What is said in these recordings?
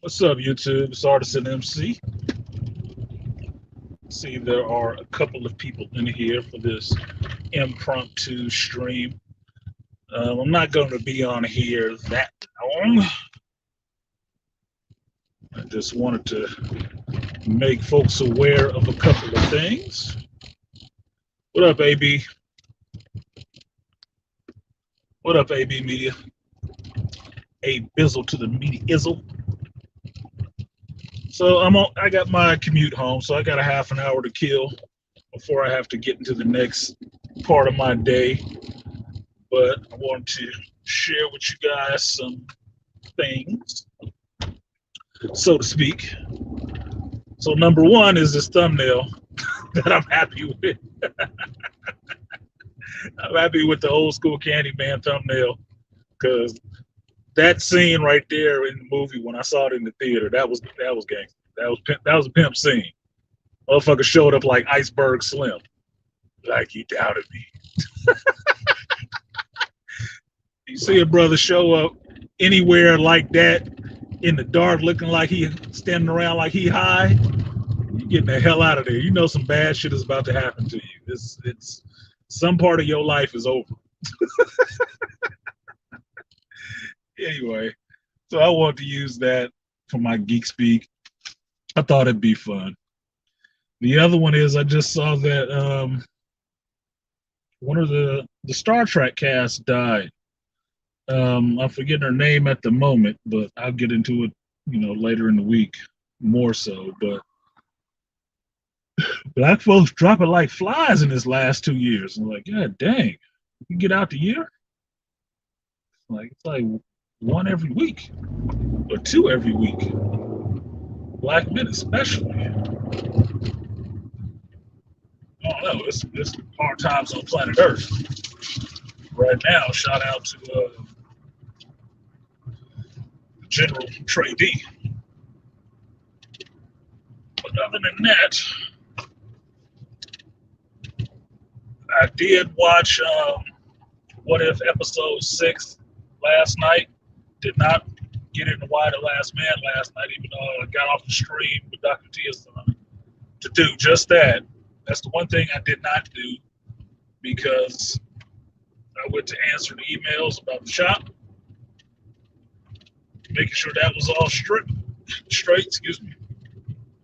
What's up, YouTube? It's Artisan MC. See, there are a couple of people in here for this impromptu stream. I'm not going to be on here that long. I just wanted to make folks aware of a couple of things. What up, AB? What up, AB Media? A bizzle to the media izzle. So I got my commute home, so I got a half an hour to kill before I have to get into the next part of my day. But I want to share with you guys some things, so to speak. So number one is this thumbnail that I'm happy with. I'm happy with the old school Candyman thumbnail because that scene right there in the movie when I saw it in the theater, that was gangster. That was a pimp scene. Motherfucker showed up like Iceberg Slim, like he doubted me. You see a brother show up anywhere like that in the dark, looking like he standing around like he high, you getting the hell out of there. You know some bad shit is about to happen to you. It's some part of your life is over. Anyway, so I want to use that for my geek speak. I thought it'd be fun. The other one is I just saw that one of the Star Trek cast died. I'm forgetting her name at the moment, but I'll get into it, later in the week, more so. But black folks dropping like flies in this last 2 years. I'm like, God dang, you get out the year? It's like one every week or two every week. Black men especially. I don't know. It's hard times on planet Earth right now. Shout out to General Trey D. But other than that, I did watch What If episode 6 last night. Did not get into Why the Last Man last night, even though I got off the stream with Dr. Tia's to do just that. That's the one thing I did not do because I went to answer the emails about the shop, making sure that was all straight, excuse me.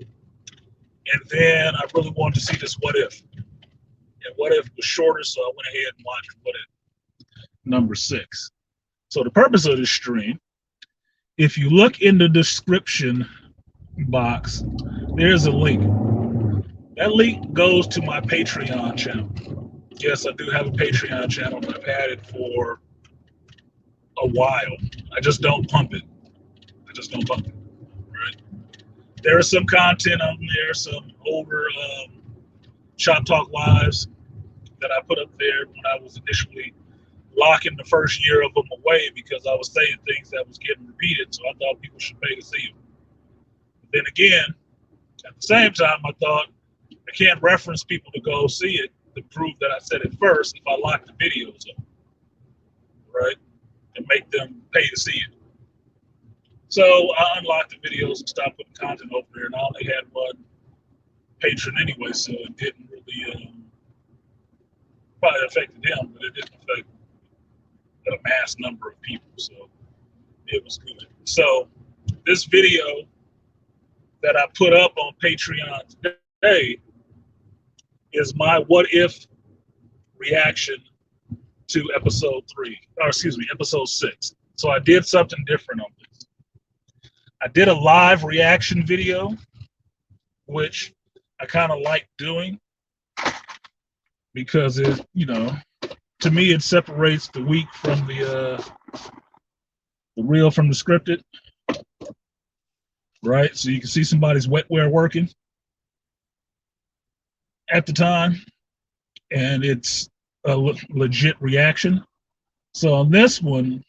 And then I really wanted to see this What If. And What If was shorter, so I went ahead and watched What If number 6. So the purpose of this stream, if you look in the description box, there's a link. That link goes to my Patreon channel. Yes, I do have a Patreon channel, and I've had it for a while. I just don't pump it. Right? There is some content on there, some older Shop Talk Lives that I put up there when I was initially locking the first year of them away because I was saying things that was getting repeated, so I thought people should pay to see them. But then again, at the same time, I thought I can't reference people to go see it to prove that I said it first if I lock the videos up, right? And make them pay to see it. So I unlocked the videos and stopped putting content over there, and I only had one patron anyway, so it didn't really probably affected him, but it didn't affect a mass number of people, so it was good. So this video that I put up on Patreon today is my What If reaction to episode 6. So I did something different on this. I did a live reaction video, which I kind of like doing because to me it separates the weak from the real from the scripted, right? So you can see somebody's wetware working at the time, and it's a legit reaction. So on this one,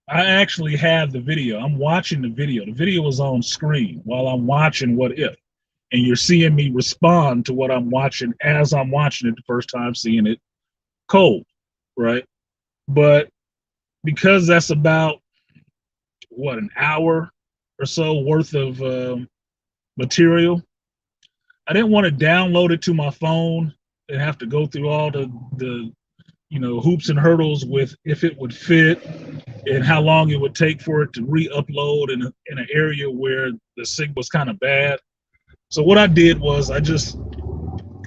I actually have the video. I'm watching the video. The video is on screen while I'm watching What If. And you're seeing me respond to what I'm watching as I'm watching it the first time, seeing it cold, right? But because that's about, an hour or so worth of material. I didn't want to download it to my phone and have to go through all the hoops and hurdles with if it would fit and how long it would take for it to re-upload in an area where the signal was kind of bad. So what I did was I just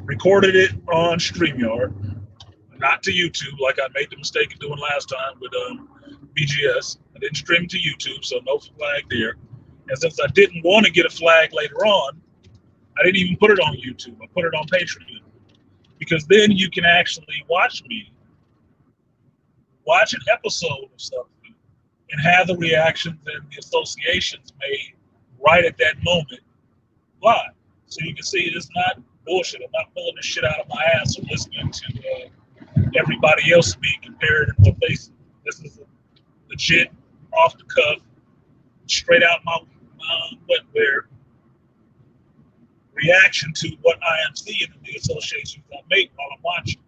recorded it on StreamYard, not to YouTube like I made the mistake of doing last time with BGS. I didn't stream to YouTube, so no flag there. And since I didn't want to get a flag later on, I didn't even put it on YouTube. I put it on Patreon because then you can actually watch an episode of something and have the reactions and the associations made right at that moment live. So you can see it's not bullshit. I'm not pulling this shit out of my ass or listening to everybody else speak compared to what they. This is a legit, off the cuff, straight out my wetware reaction to what I am seeing in the associations I make while I'm watching.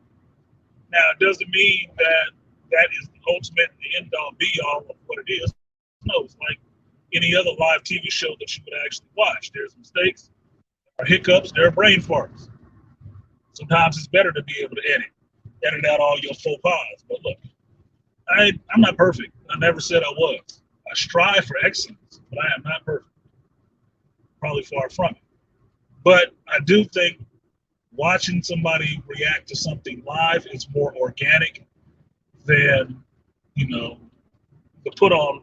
Now, it doesn't mean that that is the ultimate, the end all be all of what it is. No, it's like any other live TV show that you would actually watch. There's mistakes, there are hiccups, there are brain farts. Sometimes it's better to be able to edit out all your faux pas. But look, I'm not perfect. I never said I was. I strive for excellence, but I am not perfect. Probably far from it. But I do think watching somebody react to something live is more organic than, the put on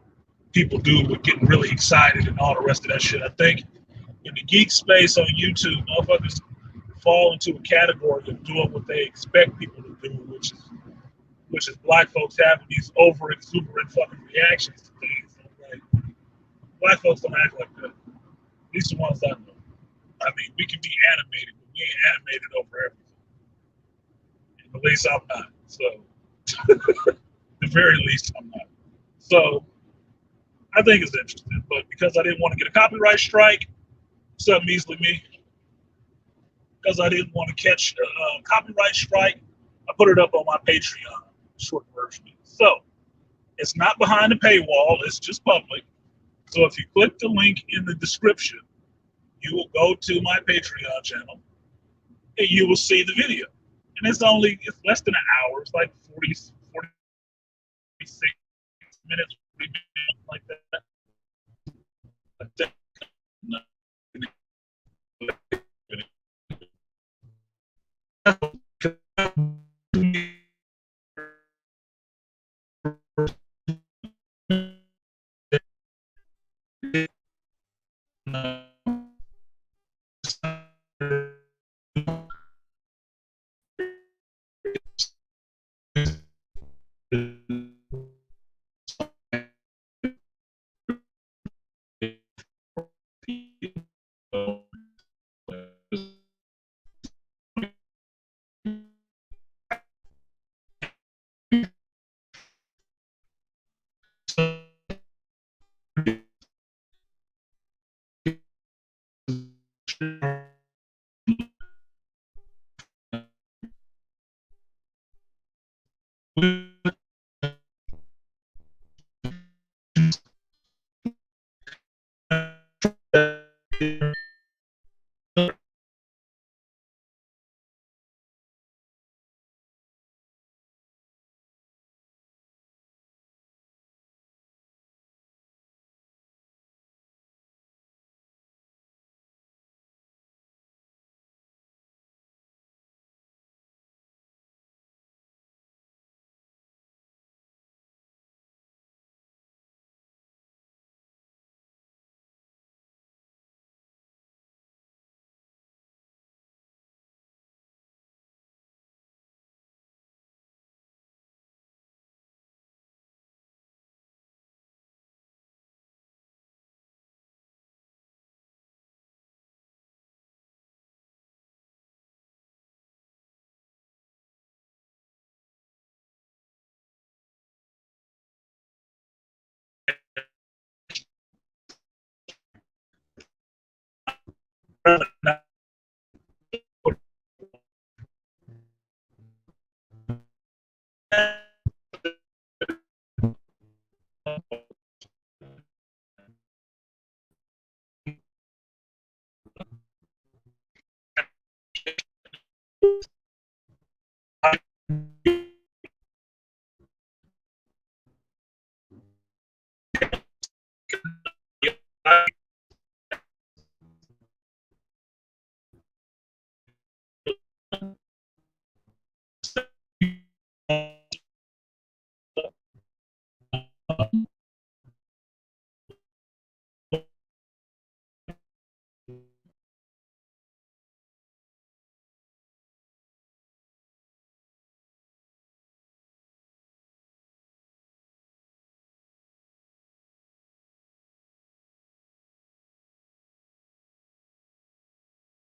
people do with getting really excited and all the rest of that shit. I think in the geek space on YouTube, motherfuckers fall into a category of doing what they expect people to do, which is black folks having these over exuberant fucking reactions to things. Like, black folks don't act like that. At least the ones I know. I mean, we can be animated, but we ain't animated over everything. And at least I'm not. So, at the very least, I'm not. So, I think it's interesting. But because I didn't want to get a copyright strike, something easily me, because I didn't want to catch a copyright strike, I put it up on my Patreon short version. So, it's not behind the paywall, it's just public. So, if you click the link in the description, you will go to my Patreon channel and you will see the video. And it's less than an hour. It's like 46 minutes, like that.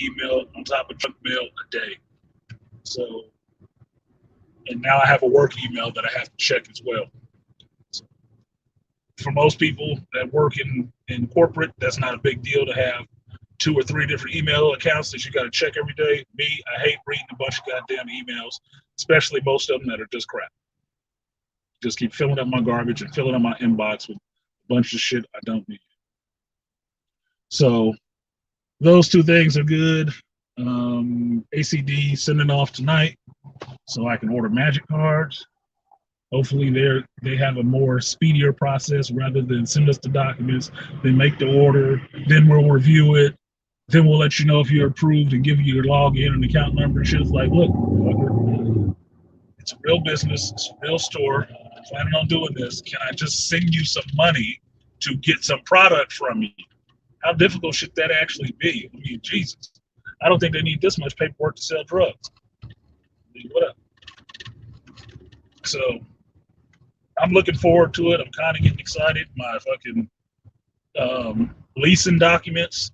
email on top of junk mail a day. So, and now I have a work email that I have to check as well. So for most people that work in corporate, that's not a big deal to have 2 or 3 different email accounts that you got to check every day. Me, I hate reading a bunch of goddamn emails, especially most of them that are just crap. Just keep filling up my garbage and filling up my inbox with a bunch of shit I don't need. So those 2 things are good. ACD sending off tonight so I can order magic cards. Hopefully they have a more speedier process rather than send us the documents, then make the order, then we'll review it, then we'll let you know if you're approved and give you your login and account number and shit. It's like, look, it's a real business, it's a real store. I'm planning on doing this. Can I just send you some money to get some product from you? How difficult should that actually be? I mean, Jesus. I don't think they need this much paperwork to sell drugs. What up? So I'm looking forward to it. I'm kind of getting excited. My fucking leasing documents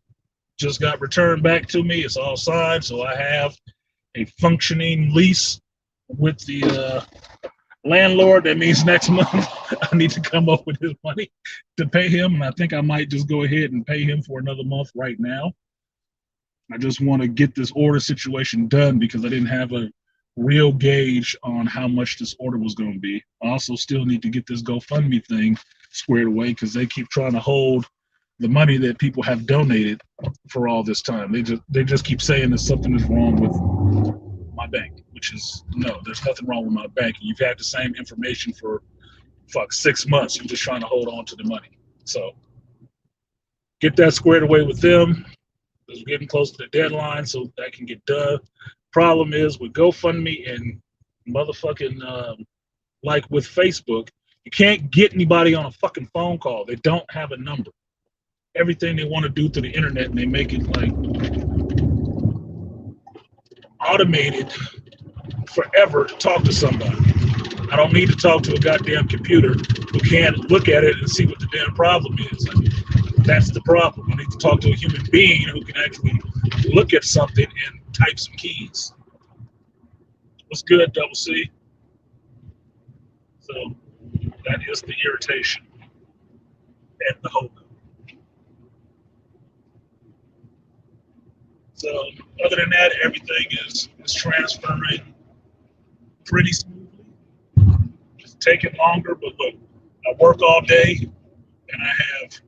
just got returned back to me. It's all signed, so I have a functioning lease with the landlord. That means next month I need to come up with his money to pay him, and I think I might just go ahead and pay him for another month right now. I just want to get this order situation done because I didn't have a real gauge on how much this order was going to be. I also still need to get this GoFundMe thing squared away because they keep trying to hold the money that people have donated for all this time. They just keep saying that something is wrong with my bank, which is no, there's nothing wrong with my bank. You've had the same information for 6 months. You're just trying to hold on to the money. So get that squared away with them. We're getting close to the deadline, so that can get done. Problem is with GoFundMe and motherfucking like with Facebook, you can't get anybody on a fucking phone call. They don't have a number. Everything they want to do through the internet, and they make it like automated forever to talk to somebody. I don't need to talk to a goddamn computer who can't look at it and see what the damn problem is. That's the problem. I need to talk to a human being who can actually look at something and type some keys. What's good, Double C? So that is the irritation and the hope. So other than that, everything is transferring pretty smoothly. It's taking longer, but look, I work all day and I have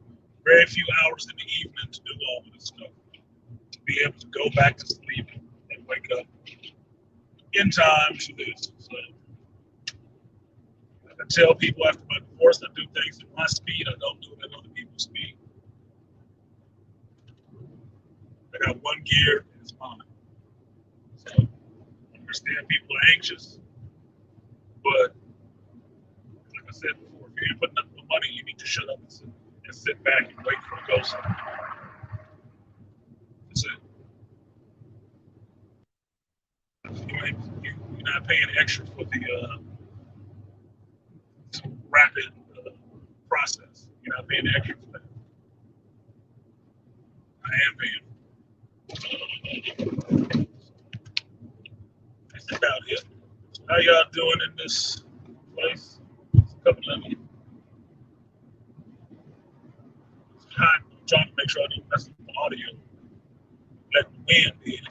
very few hours in the evening to do all of this stuff. To be able to go back to sleep and wake up in time for this. So I tell people after my divorce, I do things at my speed. I don't do it at other people's speed. I got one gear, and it's mine. So I understand people are anxious, but like I said before, if you're putting up the money, you need to shut up and sit back and wait for it to go somewhere. That's it. You're not paying extra for the rapid process. You're not paying extra for that. I am paying. That's about it. How y'all doing in this place? It's a couple of them. It's hot. I'm trying to make sure I don't mess up the audio. Let the wind in.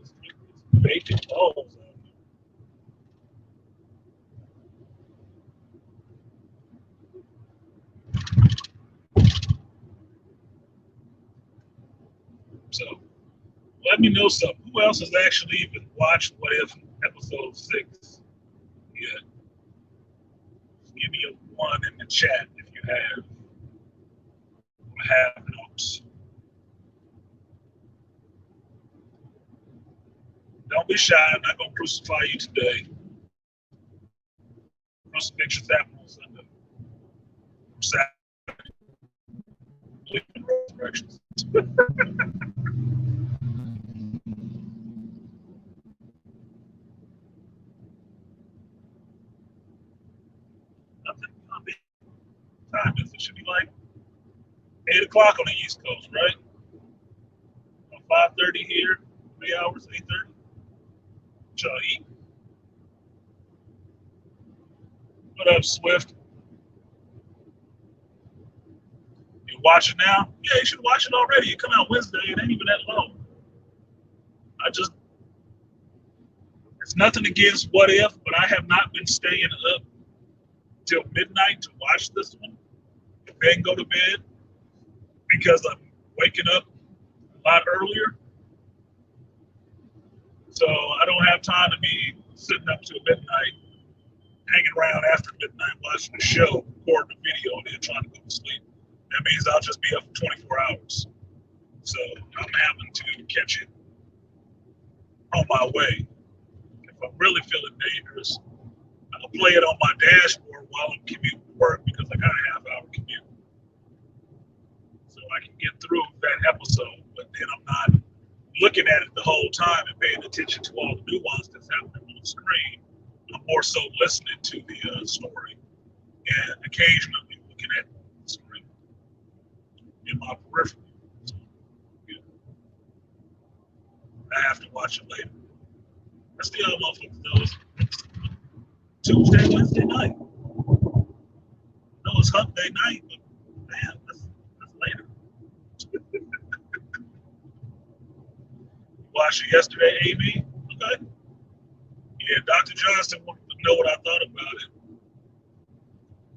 It's vacant walls. So let me know something. Who else has actually even watched What If episode 6 yet? Give me a 1 in the chat if you have notes. Don't be shy. I'm not going to crucify you today. Crucifixions happen on Sunday. Saturday. Resurrections. Time is it? Should be like 8 o'clock on the East Coast, right? 5:30 here, 3 hours, 8:30. What y'all eat? What up, Swift? You watch it now? Yeah, you should watch it already. It come out Wednesday. It ain't even that long. It's nothing against What If, but I have not been staying up till midnight to watch this one and then go to bed because I'm waking up a lot earlier. So I don't have time to be sitting up till midnight, hanging around after midnight watching the show, recording a video, and then trying to go to sleep. That means I'll just be up for 24 hours. So I'm having to catch it on my way. If I'm really feeling dangerous, I'll play it on my dashboard while I'm commuting to work because I got a half-hour commute. So I can get through that episode, but then I'm not looking at it the whole time and paying attention to all the nuance that's happening on the screen. I'm more so listening to the story and occasionally looking at the screen in my periphery. So, yeah. I have to watch it later. I still have motherfuckers those Tuesday, Wednesday night. No, it's hump day night, but man, that's later. Watched it yesterday, AB. Okay. Yeah, Dr. Johnson wanted to know what I thought about it.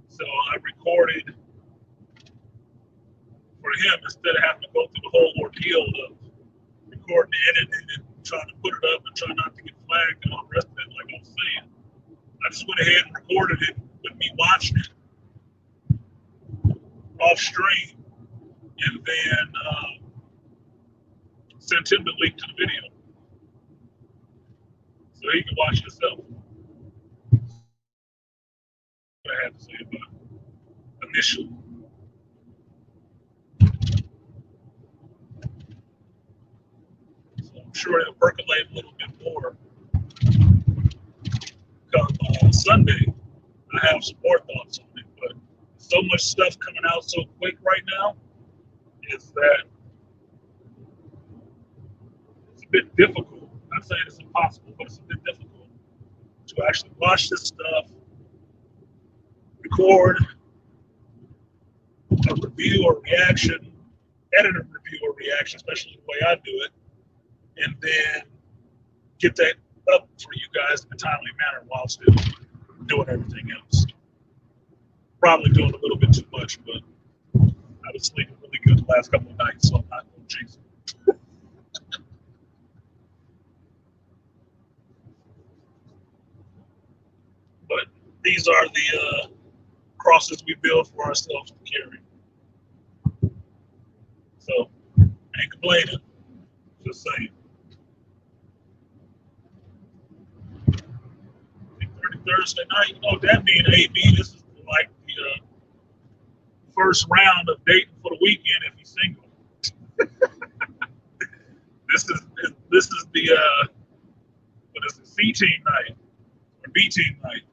So I recorded for him instead of having to go through the whole ordeal of recording, editing, and trying to put it up and trying not to get flagged and all the rest of it, like I was saying. I just went ahead and recorded it with me watching it off stream and then sent him the link to the video so he can watch it himself. What I had to say about it initially. So I'm sure it'll percolate a little bit more. Come Sunday, I have some more thoughts on it, but so much stuff coming out so quick right now is that it's a bit difficult. I'm not saying it's impossible, but it's a bit difficult to actually watch this stuff, record a review or reaction, edit a review or reaction, especially the way I do it, and then get that up for you guys in a timely manner while still doing everything else. Probably doing a little bit too much, but I was sleeping really good the last couple of nights, so I'm not going to chase it. But these are the crosses we build for ourselves to carry. So, ain't complaining, just saying. 30 Thursday night, you know, that being AB, this is like the first round of dating for the weekend if he's single. This is the what is it, C team night or B team night.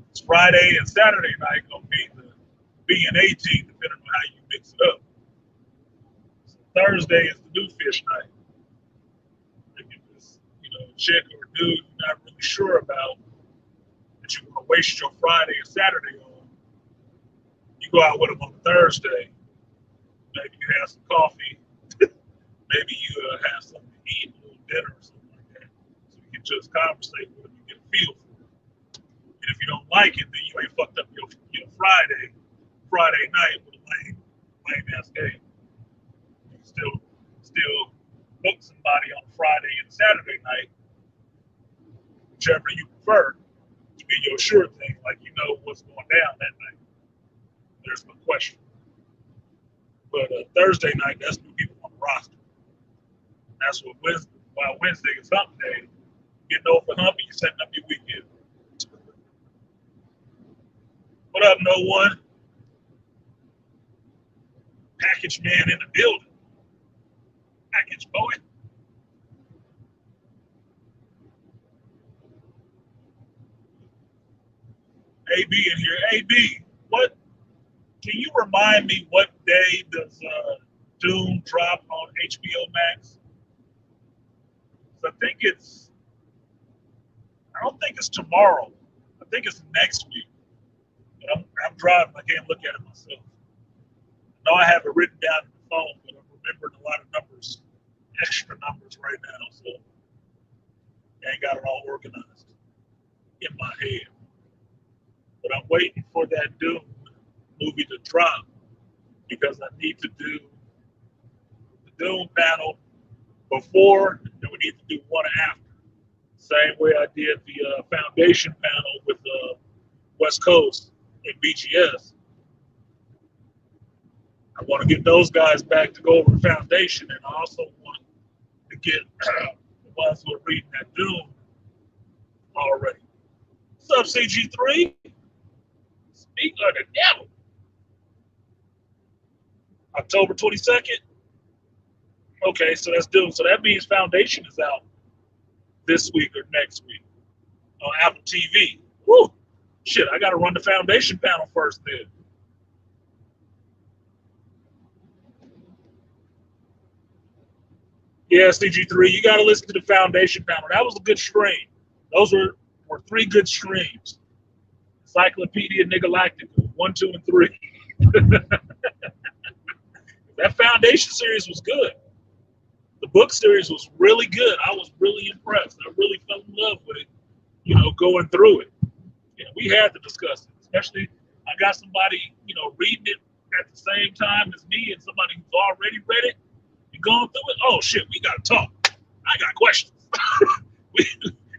It's Friday and Saturday night gonna be the B and A team, depending on how you mix it up. So Thursday is the new fish night. If it's, a chick or a dude you're not really sure about that you want to waste your Friday or Saturday on, you go out with them on Thursday. Maybe you have some coffee. Maybe you have something to eat, a little dinner or something like that. So you can just conversate with them and get a feel for it. And if you don't like it, then you ain't fucked up your Friday night with a lame ass game. You can still book somebody on Friday and Saturday night, whichever you prefer, to be your sure thing, like you know what's going down that night. There's no question. But Thursday night, that's new people on the roster. That's what Wednesday is hump day. Getting over the hump, you're setting up your weekend. What up, no one? Package man in the building. Package boy. AB in here. AB, what? Can you remind me what day does Dune drop on HBO Max. So I don't think it's tomorrow. I think it's next week. But I'm driving. I can't look at it myself. I know I have it written down on the phone, but I'm remembering a lot of numbers, extra numbers right now. So I ain't got it all organized in my head. But I'm waiting for that Dune movie to drop because I need to do the Dune panel before, and we need to do one after. Same way I did the foundation panel with West Coast and BGS. I want to get those guys back to go over the foundation, and I also want to get the ones who are reading that Dune already. What's up, CG3? Speak of the devil. October 22nd. Okay, so that's Dune. So that means Foundation is out this week or next week on Apple TV. Woo! Shit, I got to run the Foundation panel first then. Yeah, CG3, you got to listen to the Foundation panel. That was a good stream. Those were three good streams. Encyclopedia Galactica, 1, 2, and 3. That Foundation series was good. The book series was really good. I was really impressed. I really fell in love with it, going through it. We had to discuss it, especially I got somebody, reading it at the same time as me and somebody who's already read it and gone through it. Oh, shit, we got to talk. I got questions.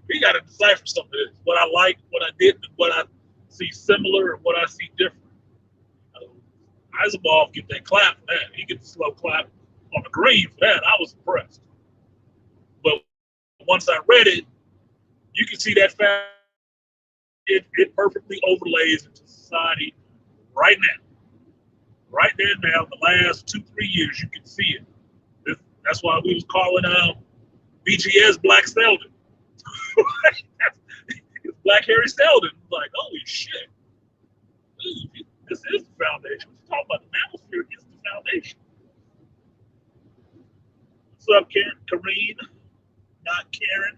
we got to decipher some of this. What I like, what I didn't, what I see similar, and what I see different. Eisenbach get that clap for that. He gets the slow clap on the green for that. I was impressed. But once I read it, you can see that fact. It perfectly overlays into society right now. Right there now, the last 2-3 years, you can see it. That's why we was calling BGS Black Seldon. It's Black Harry Seldon. Like, holy shit. This is the foundation. We're talking about the manosphere. It's the foundation. What's up, Karen? Kareen? Not Karen.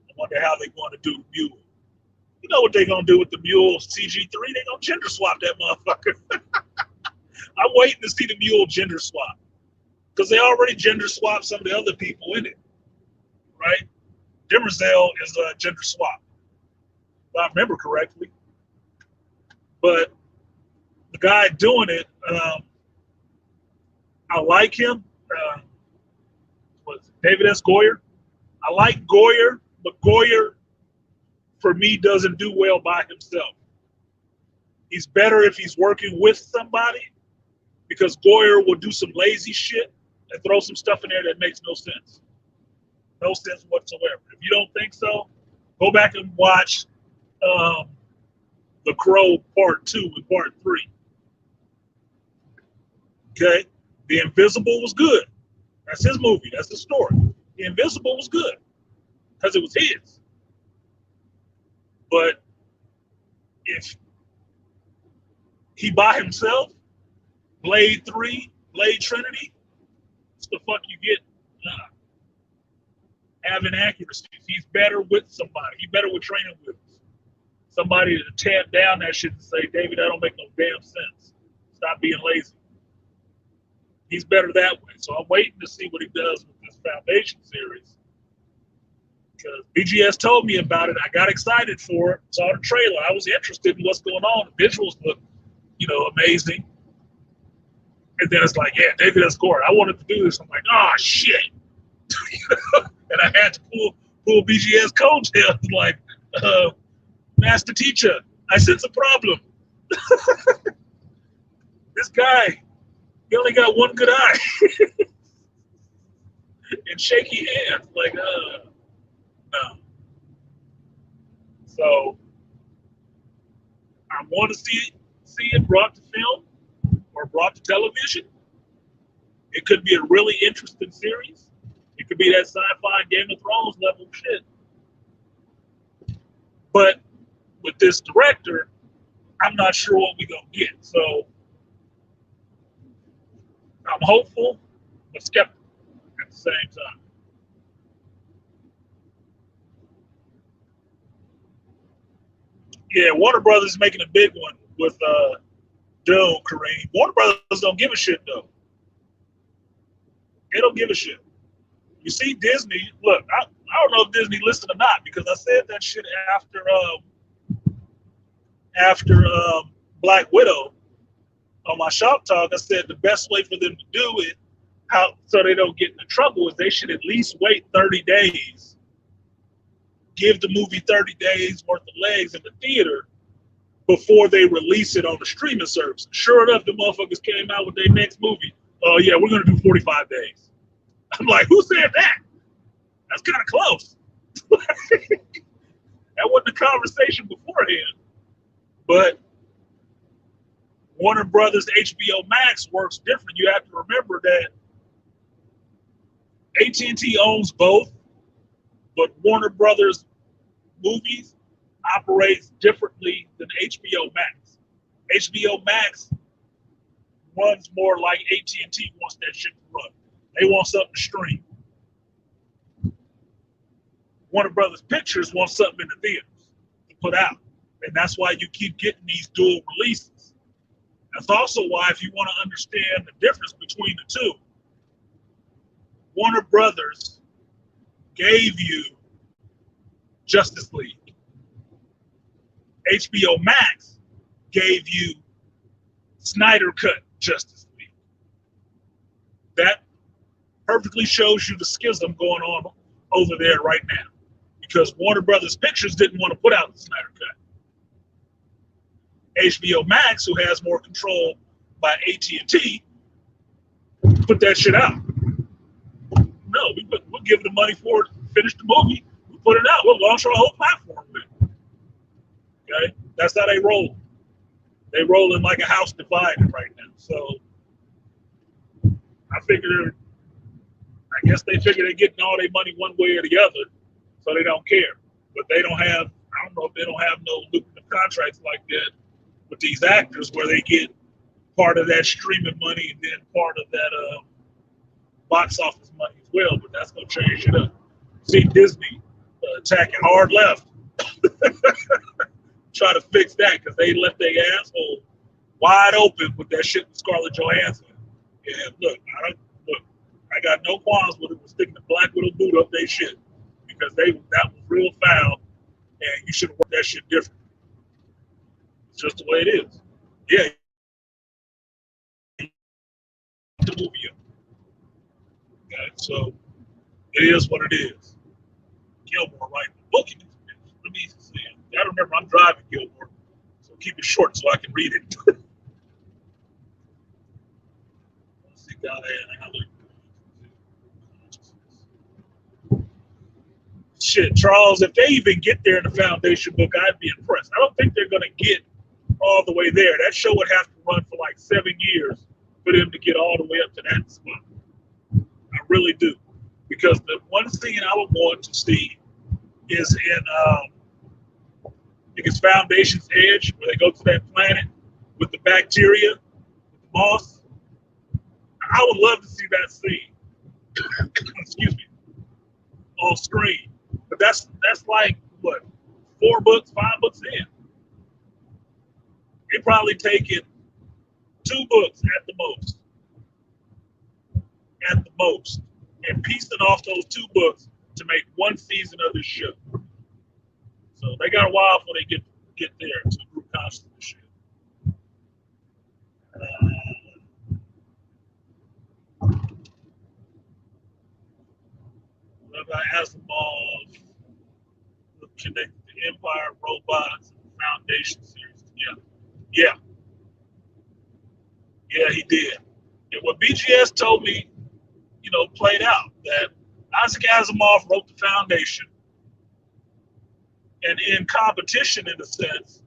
I wonder how they're going to do the mule. You know what they're going to do with the mule CG3? They're going to gender swap that motherfucker. I'm waiting to see the mule gender swap. Because they already gender swapped some of the other people in it. Right? Demerzel is a gender swap. If I remember correctly. But the guy doing it, I like him. David S. Goyer. I like Goyer, but Goyer, for me, doesn't do well by himself. He's better if he's working with somebody, because Goyer will do some lazy shit and throw some stuff in there that makes no sense. No sense whatsoever. If you don't think so, go back and watch The Crow Part 2 and Part 3. Okay? The Invisible was good. That's his movie. That's the story. The Invisible was good because it was his. But if he by himself, Blade 3, Blade Trinity, what's the fuck you get? Having accuracies. He's better with somebody. He's better with training wheels. Somebody to tamp down that shit and say, David, that don't make no damn sense. Stop being lazy. He's better that way. So I'm waiting to see what he does with this Foundation series. Because BGS told me about it. I got excited for it. Saw the trailer. I was interested in what's going on. The visuals look, amazing. And then it's like, yeah, David S. Goyer, I wanted to do this. I'm like, oh, shit. And I had to pull BGS coattails like, Master Teacher, I sense a problem. This guy, he only got one good eye. And shaky hands. Like, no. So I want to see it brought to film or brought to television. It could be a really interesting series. It could be that sci-fi Game of Thrones level shit. But with this director, I'm not sure what we're going to get. So I'm hopeful, but skeptical at the same time. Yeah, Warner Brothers is making a big one with Dune, Kareem. Warner Brothers don't give a shit though. They don't give a shit. You see Disney. Look, I don't know if Disney listened or not because I said that shit after Black Widow on my shop talk. I said the best way for them to do it, how so they don't get into trouble, is they should at least wait 30 days, give the movie 30 days worth of legs in the theater before they release it on the streaming service. Sure enough, the motherfuckers came out with their next movie. Oh yeah, we're gonna do 45 days. I'm like, who said that? That's kind of close. That wasn't the conversation beforehand. But Warner Brothers HBO Max works different. You have to remember that AT&T owns both, but Warner Brothers movies operates differently than HBO Max. HBO Max runs more like AT&T wants that shit to run. They want something to stream. Warner Brothers Pictures wants something in the theaters to put out. And that's why you keep getting these dual releases. That's also why, if you want to understand the difference between the two, Warner Brothers gave you Justice League. HBO Max gave you Snyder Cut Justice League. That perfectly shows you the schism going on over there right now, because Warner Brothers Pictures didn't want to put out the Snyder Cut. HBO Max, who has more control by AT&T, put that shit out. No, we'll give the money for it, finish the movie, we'll put it out, we'll launch our whole platform with it. Okay? That's how they roll. They rolling like a house divided right now. So I guess they figure they're getting all their money one way or the other, so they don't care. But they don't have, I don't know if they don't have no lucrative contracts like that with these actors where they get part of that streaming money and then part of that box office money as well. But that's going to change it up. See Disney attacking hard left. Try to fix that because they left their asshole wide open with that shit with Scarlett Johansson. And look, I got no qualms with it with sticking the Black Widow boot up their shit because that was real foul, and you should have worked that shit different. It's just the way it is. Yeah, the movie up. Okay, so it is what it is. Gilmore writing the book in this bitch. Let me see. I remember I'm driving Gilmore, so keep it short so I can read it. Let's see, shit, Charles, if they even get there in the Foundation book, I'd be impressed. I don't think they're going to get all the way there. That show would have to run for like 7 years for them to get all the way up to that spot. I really do. Because the one thing I would want to see is in, I think it's Foundation's Edge, where they go to that planet with the bacteria, with the moss. I would love to see that scene, excuse me, on screen. But that's like, what, 4 books, 5 books in. It probably taken 2 books at the most, and piecing off those 2 books to make 1 season of this show. So they got a while before they get there to group consciousness shit. What about Asimov connected to Empire, Robots, and the Foundation series together? Yeah, yeah, he did. And what BGS told me, played out that Isaac Asimov wrote the Foundation, and in competition, in a sense,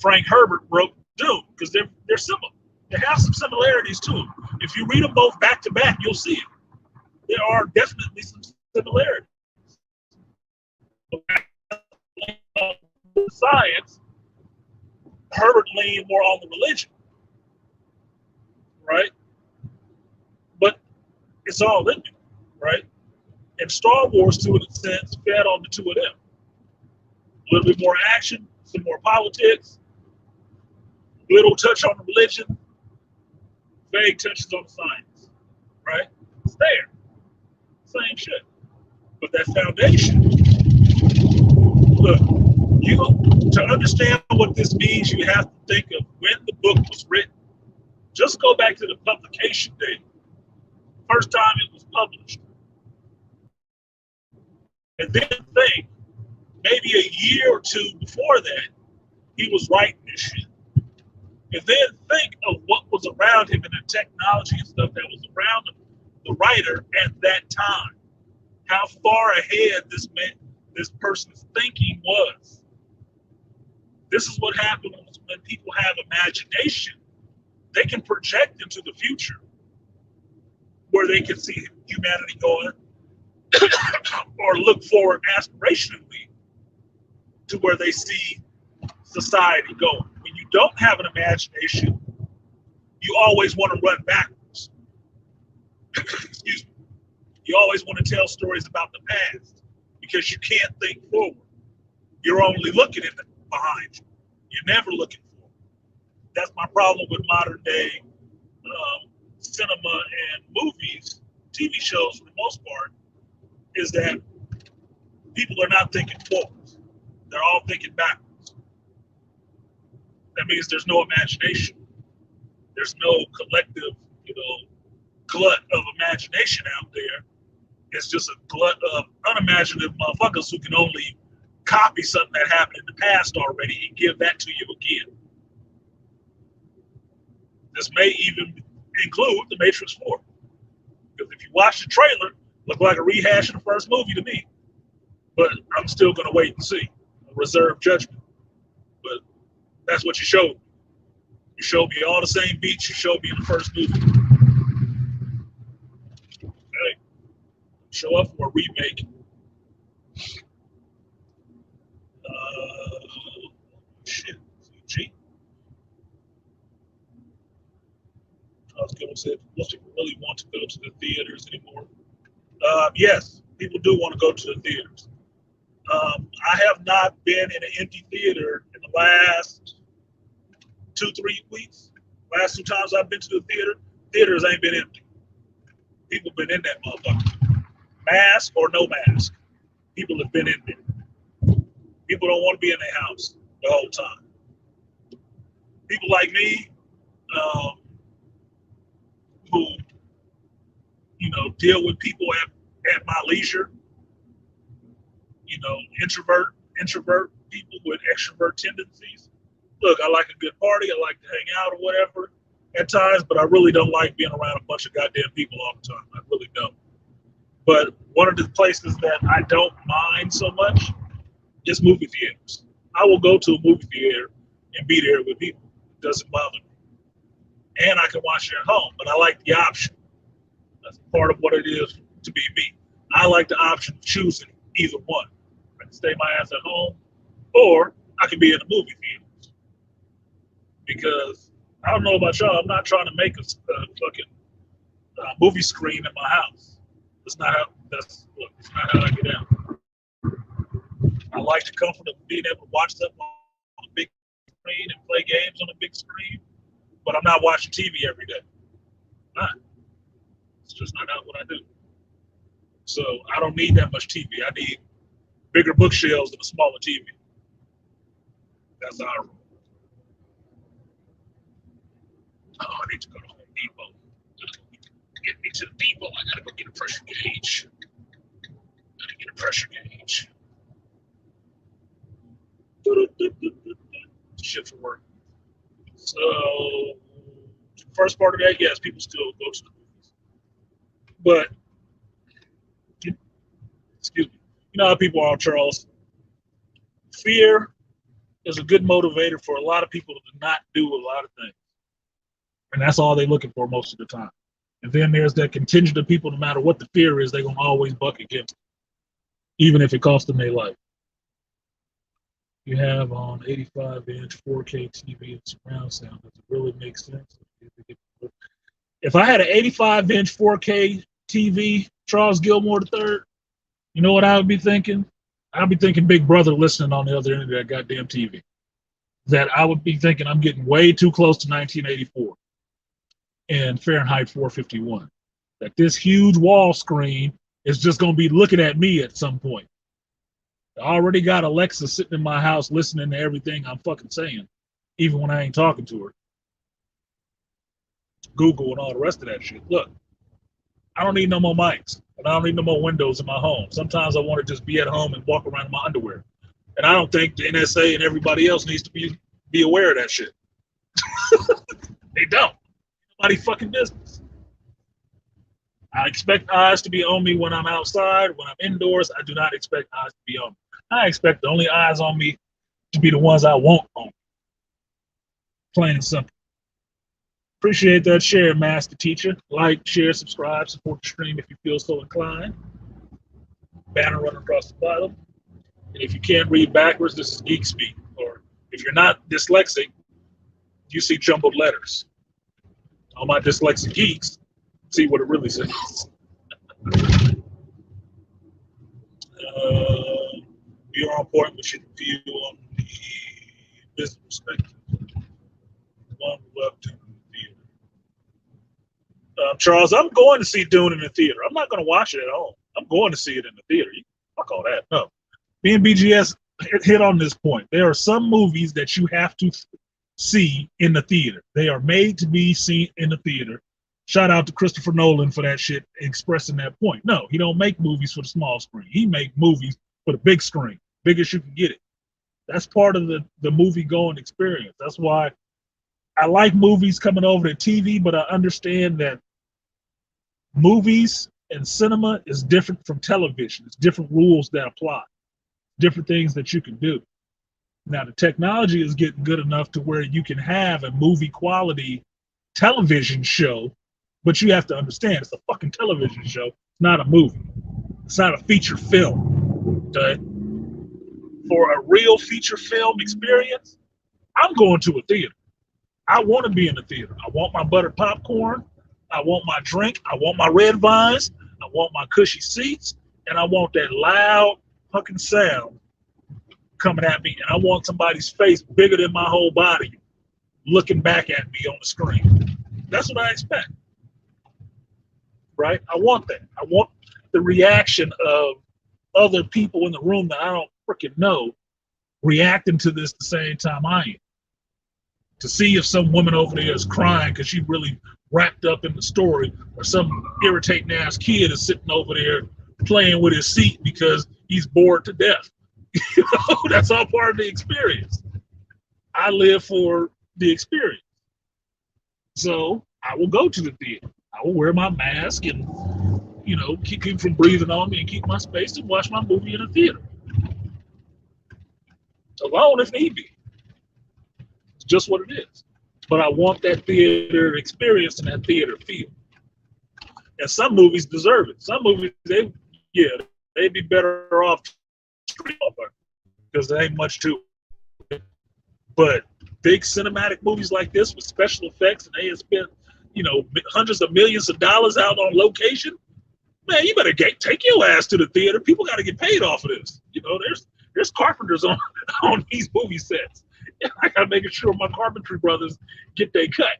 Frank Herbert wrote Dune because they're similar. They have some similarities to them. If you read them both back to back, you'll see it. There are definitely some similarities. Science, Herbert leaned more on the religion, right? It's all in me, right? And Star Wars, to an extent, fed on the two of them. A little bit more action, some more politics, little touch on the religion, vague touches on the science, right? It's there. Same shit. But that foundation, look, to understand what this means, you have to think of when the book was written. Just go back to the publication date. First time it was published. And then think, maybe a year or two before that, he was writing this shit. And then think of what was around him and the technology and stuff that was around him, the writer at that time. How far ahead this person's thinking was. This is what happens when people have imagination. They can project into the future where they can see humanity going or look forward aspirationally to where they see society going. When you don't have an imagination, you always want to run backwards. Excuse me. You always want to tell stories about the past because you can't think forward. You're only looking at behind you. You're never looking forward. That's my problem with modern day cinema and movies, TV shows for the most part, is that people are not thinking forwards. They're all thinking backwards. That means there's no imagination. There's no collective, glut of imagination out there. It's just a glut of unimaginative motherfuckers who can only copy something that happened in the past already and give that to you again. This may even include The Matrix 4. Because if you watch the trailer, it looked like a rehash of the first movie to me. But I'm still going to wait and see. Reserve judgment. But that's what you showed me. You showed me all the same beats you showed me in the first movie. Okay. Show up for a remake. Shit. G. I was going to say, most people really want to go to the theaters anymore. Yes, people do want to go to the theaters. I have not been in an empty theater in the last 2-3 weeks. Last 2 times I've been to the theater, theaters ain't been empty. People been in that motherfucker. Mask or no mask, people have been in there. People don't want to be in their house the whole time. People like me, who, deal with people at my leisure, introvert people with extrovert tendencies. Look, I like a good party. I like to hang out or whatever at times, but I really don't like being around a bunch of goddamn people all the time. I really don't. But one of the places that I don't mind so much is movie theaters. I will go to a movie theater and be there with people. It doesn't bother me. And I can watch it at home, but I like the option. That's part of what it is to be me. I like the option of choosing either one. I can stay my ass at home, or I can be in a movie theater. Because I don't know about y'all, I'm not trying to make a fucking movie screen in my house. It's not how I get out. I like the comfort of being able to watch stuff on a big screen and play games on a big screen, but I'm not watching TV every day. I'm not. It's just not what I do. So I don't need that much TV. I need bigger bookshelves than a smaller TV. That's how I roll. Oh, I need to go to Home Depot. Get me to the depot. I gotta go get a pressure gauge. Shit for work. So, first part of that, yes, people still go to the movies. But, excuse me, you know how people are, Charles. Fear is a good motivator for a lot of people to not do a lot of things. And that's all they're looking for most of the time. And then there's that contingent of people, no matter what the fear is, they're going to always buck against it, even if it costs them their life. You have on 85-inch 4K TV and surround sound. Does it really make sense? If I had an 85-inch 4K TV, Charles Gilmore III, you know what I would be thinking? I'd be thinking Big Brother listening on the other end of that goddamn TV. That I would be thinking I'm getting way too close to 1984 and Fahrenheit 451. That this huge wall screen is just going to be looking at me at some point. I already got Alexa sitting in my house listening to everything I'm fucking saying, even when I ain't talking to her. Google and all the rest of that shit. Look, I don't need no more mics, and I don't need no more windows in my home. Sometimes I want to just be at home and walk around in my underwear. And I don't think the NSA and everybody else needs to be aware of that shit. They don't. Nobody fucking business. I expect eyes to be on me when I'm outside. When I'm indoors, I do not expect eyes to be on me. I expect the only eyes on me to be the ones I want on me. Plain and simple. Appreciate that share, Master Teacher. Like, share, subscribe, support the stream if you feel so inclined. Banner running across the bottom. And if you can't read backwards, this is geek speak. Or if you're not dyslexic, you see jumbled letters. All my dyslexic geeks see what it really says. We are on point with your view on the business perspective. One left in the theater. Charles, I'm going to see Dune in the theater. I'm not going to watch it at home. I'm going to see it in the theater. Fuck all that. No. Me and BGS hit on this point. There are some movies that you have to see in the theater. They are made to be seen in the theater. Shout out to Christopher Nolan for that shit, expressing that point. No, he don't make movies for the small screen. He make movies for the big screen, biggest you can get it. That's part of the movie going experience. That's why I like movies coming over to TV, but I understand that movies and cinema is different from television. It's different rules that apply, different things that you can do. Now, the technology is getting good enough to where you can have a movie quality television show, but you have to understand it's a fucking television show, not a movie. It's not a feature film. Okay? For a real feature film experience, I'm going to a theater. I want to be in the theater. I want my buttered popcorn. I want my drink. I want my red vines. I want my cushy seats. And I want that loud fucking sound coming at me. And I want somebody's face bigger than my whole body looking back at me on the screen. That's what I expect. Right? I want that. I want the reaction of other people in the room that I don't freaking know reacting to this the same time I am. To see if some woman over there is crying because she really wrapped up in the story, or some irritating ass kid is sitting over there playing with his seat because he's bored to death. You know, that's all part of the experience. I live for the experience. So I will go to the theater. I will wear my mask and, you know, keep people from breathing on me and keep my space and watch my movie in the theater. Alone if need be. It's just what it is. But I want that theater experience and that theater feel. And some movies deserve it. Some movies, they'd be better off because there ain't much to it. But big cinematic movies like this with special effects, and they have spent, you know, hundreds of millions of dollars out on location, man, you better take your ass to the theater. People got to get paid off of this. You know, there's carpenters on these movie sets. I got to make sure my carpentry brothers get their cut.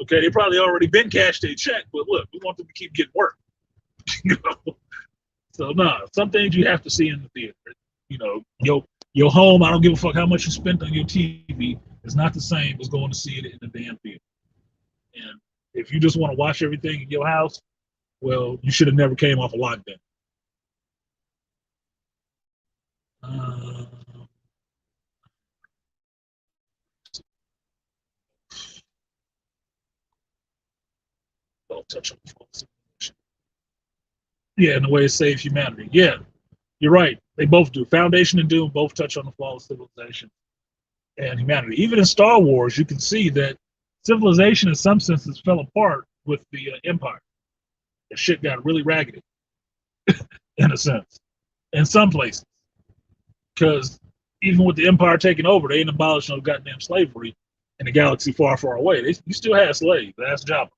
Okay, they probably already been cashed their check, but look, we want them to keep getting work. You know? So some things you have to see in the theater. You know, your home, I don't give a fuck how much you spent on your TV, is not the same as going to see it in the damn theater. And if you just want to watch everything in your house, well, you should have never came off a lockdown. I'll touch on civilization. Yeah, in the way it saves humanity. Yeah, you're right. They both do. Foundation and Doom both touch on the fall of civilization and humanity. Even in Star Wars, you can see that civilization in some senses fell apart with the Empire. The shit got really raggedy, in a sense, in some places. Because even with the Empire taking over, they ain't abolished no goddamn slavery in the galaxy far, far away. You still have slaves. Ask Jabba.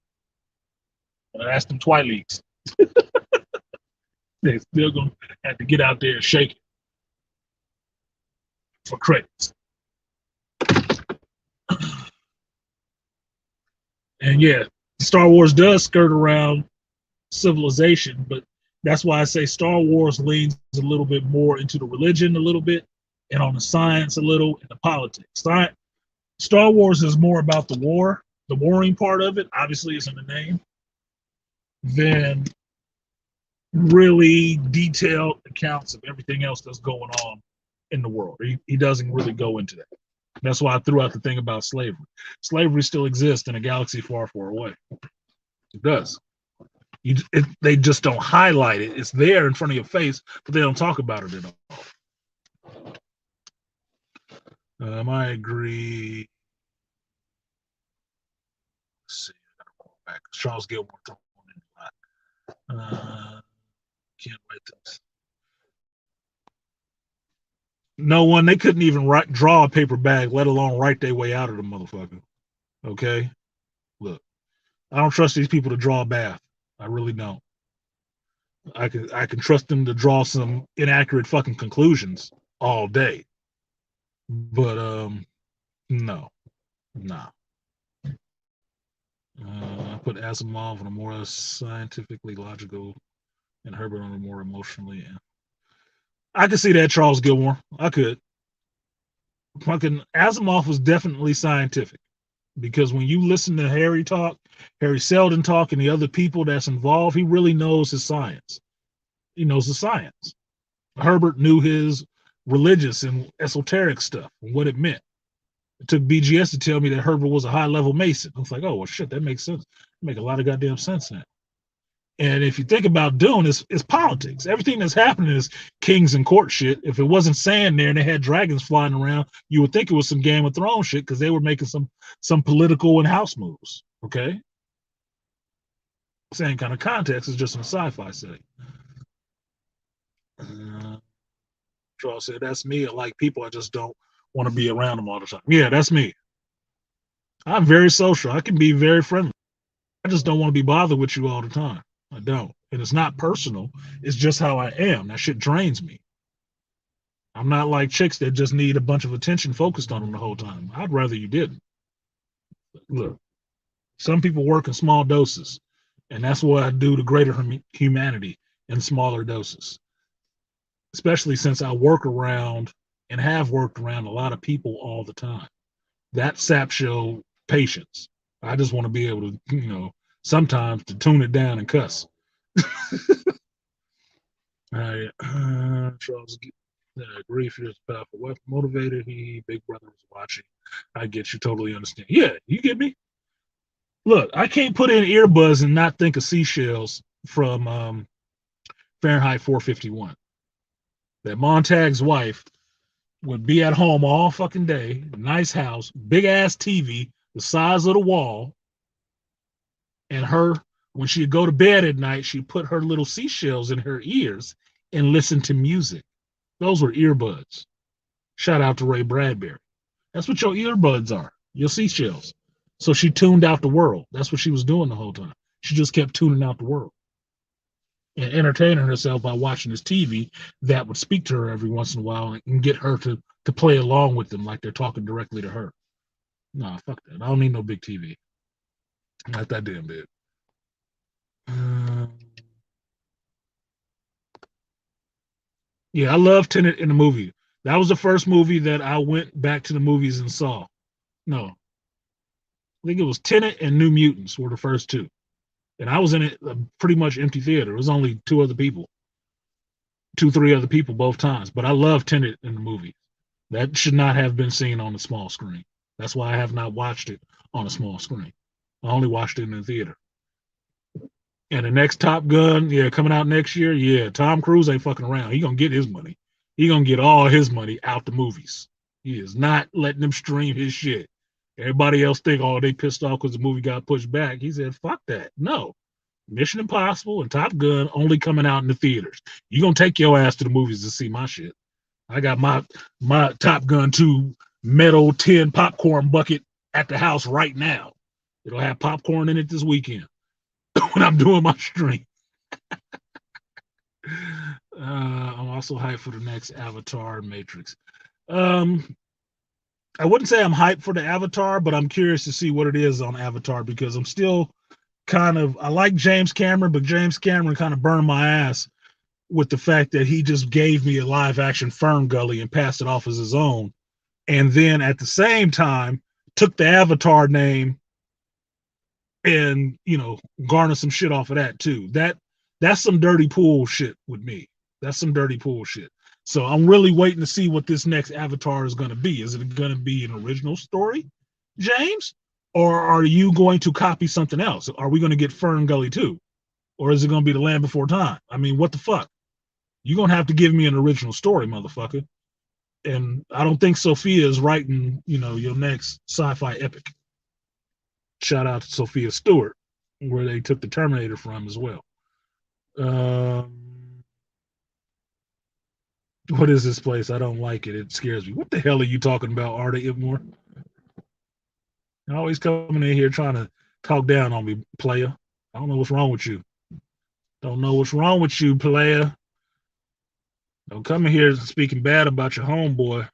And ask them Twi'leks. They're still gonna have to get out there and shake it for credits. And yeah, Star Wars does skirt around civilization, but that's why I say Star Wars leans a little bit more into the religion a little bit, and on the science a little, and the politics. Star Wars is more about the war, the warring part of it, obviously is in the name, than really detailed accounts of everything else that's going on in the world. He doesn't really go into that. That's why I threw out the thing about slavery. Slavery still exists in a galaxy far, far away. It does. They just don't highlight it. It's there in front of your face, but they don't talk about it at all. I agree. Let's see. I gotta go back. Charles Gilmore thrown in a lot. Can't wait this. No one, they couldn't even draw a paper bag, let alone write their way out of the motherfucker. Okay? Look, I don't trust these people to draw a bath. I really don't. I can trust them to draw some inaccurate fucking conclusions all day. But no. Nah. I put Asimov on a more scientifically logical and Herbert on a more emotionally. I could see that, Charles Gilmore. I could. Fucking Asimov was definitely scientific, because when you listen to Harry talk, Harry Seldon talk, and the other people that's involved, he really knows his science. He knows the science. Herbert knew his religious and esoteric stuff and what it meant. It took BGS to tell me that Herbert was a high-level Mason. I was like, oh, well, shit, that makes sense. It makes a lot of goddamn sense now. And if you think about Dune, it's politics. Everything that's happening is kings and court shit. If it wasn't sand there and they had dragons flying around, you would think it was some Game of Thrones shit, because they were making some political and house moves. Okay? Same kind of context, is just in a sci-fi setting. Charles said, that's me. I like people. I just don't want to be around them all the time. Yeah, that's me. I'm very social. I can be very friendly. I just don't want to be bothered with you all the time. I don't. And it's not personal. It's just how I am. That shit drains me. I'm not like chicks that just need a bunch of attention focused on them the whole time. I'd rather you didn't. Look, some people work in small doses, and that's what I do to greater humanity in smaller doses. Especially since I work around and have worked around a lot of people all the time. That saps your patience. I just want to be able to, sometimes to tune it down and cuss. Charles, grief is powerful. What motivated he? Big Brother was watching. I get you, totally understand. Yeah, you get me. Look, I can't put in earbuds and not think of seashells from Fahrenheit 451. That Montag's wife would be at home all fucking day, nice house, big ass TV, the size of the wall, and when she'd go to bed at night, she'd put her little seashells in her ears and listen to music. Those were earbuds. Shout out to Ray Bradbury. That's what your earbuds are, your seashells. So she tuned out the world. That's what she was doing the whole time. She just kept tuning out the world and entertaining herself by watching this TV that would speak to her every once in a while and get her to play along with them like they're talking directly to her. Nah, fuck that. I don't need no big TV. Not that damn big. Yeah, I love Tenet in the movie. That was the first movie that I went back to the movies and saw. No. I think it was Tenet and New Mutants were the first two. And I was in it a pretty much empty theater. It was only two, three other people both times. But I love Tenet in the movie. That should not have been seen on the small screen. That's why I have not watched it on a small screen. I only watched it in the theater. And the next Top Gun, coming out next year, Tom Cruise ain't fucking around. He gonna get his money. He gonna get all his money out the movies. He is not letting them stream his shit. Everybody else think, they pissed off because the movie got pushed back. He said, fuck that. No. Mission Impossible and Top Gun only coming out in the theaters. You gonna take your ass to the movies to see my shit. I got my Top Gun 2 metal tin popcorn bucket at the house right now. It'll have popcorn in it this weekend when I'm doing my stream. I'm also hyped for the next Avatar Matrix. Um, I wouldn't say I'm hyped for the Avatar, but I'm curious to see what it is on Avatar because I'm still kind of I like James Cameron, but James Cameron kind of burned my ass with the fact that he just gave me a live action Fern Gully and passed it off as his own, and then at the same time took the Avatar name and garner some shit off of that too. That's some dirty pool shit with me. That's some dirty pool shit. So I'm really waiting to see what this next Avatar is going to be. Is it going to be an original story, James, or are you going to copy something else? Are we going to get Fern Gully too, or is it going to be The Land Before Time? I mean, what the fuck? You're going to have to give me an original story, motherfucker. And I don't think Sophia is writing, your next sci-fi epic. Shout out to Sophia Stewart, where they took the Terminator from as well. What is this place? I don't like it. It scares me. What the hell are you talking about, Arda Ibmore? You're always coming in here trying to talk down on me, player. I don't know what's wrong with you. Don't know what's wrong with you, player. Don't come in here speaking bad about your homeboy.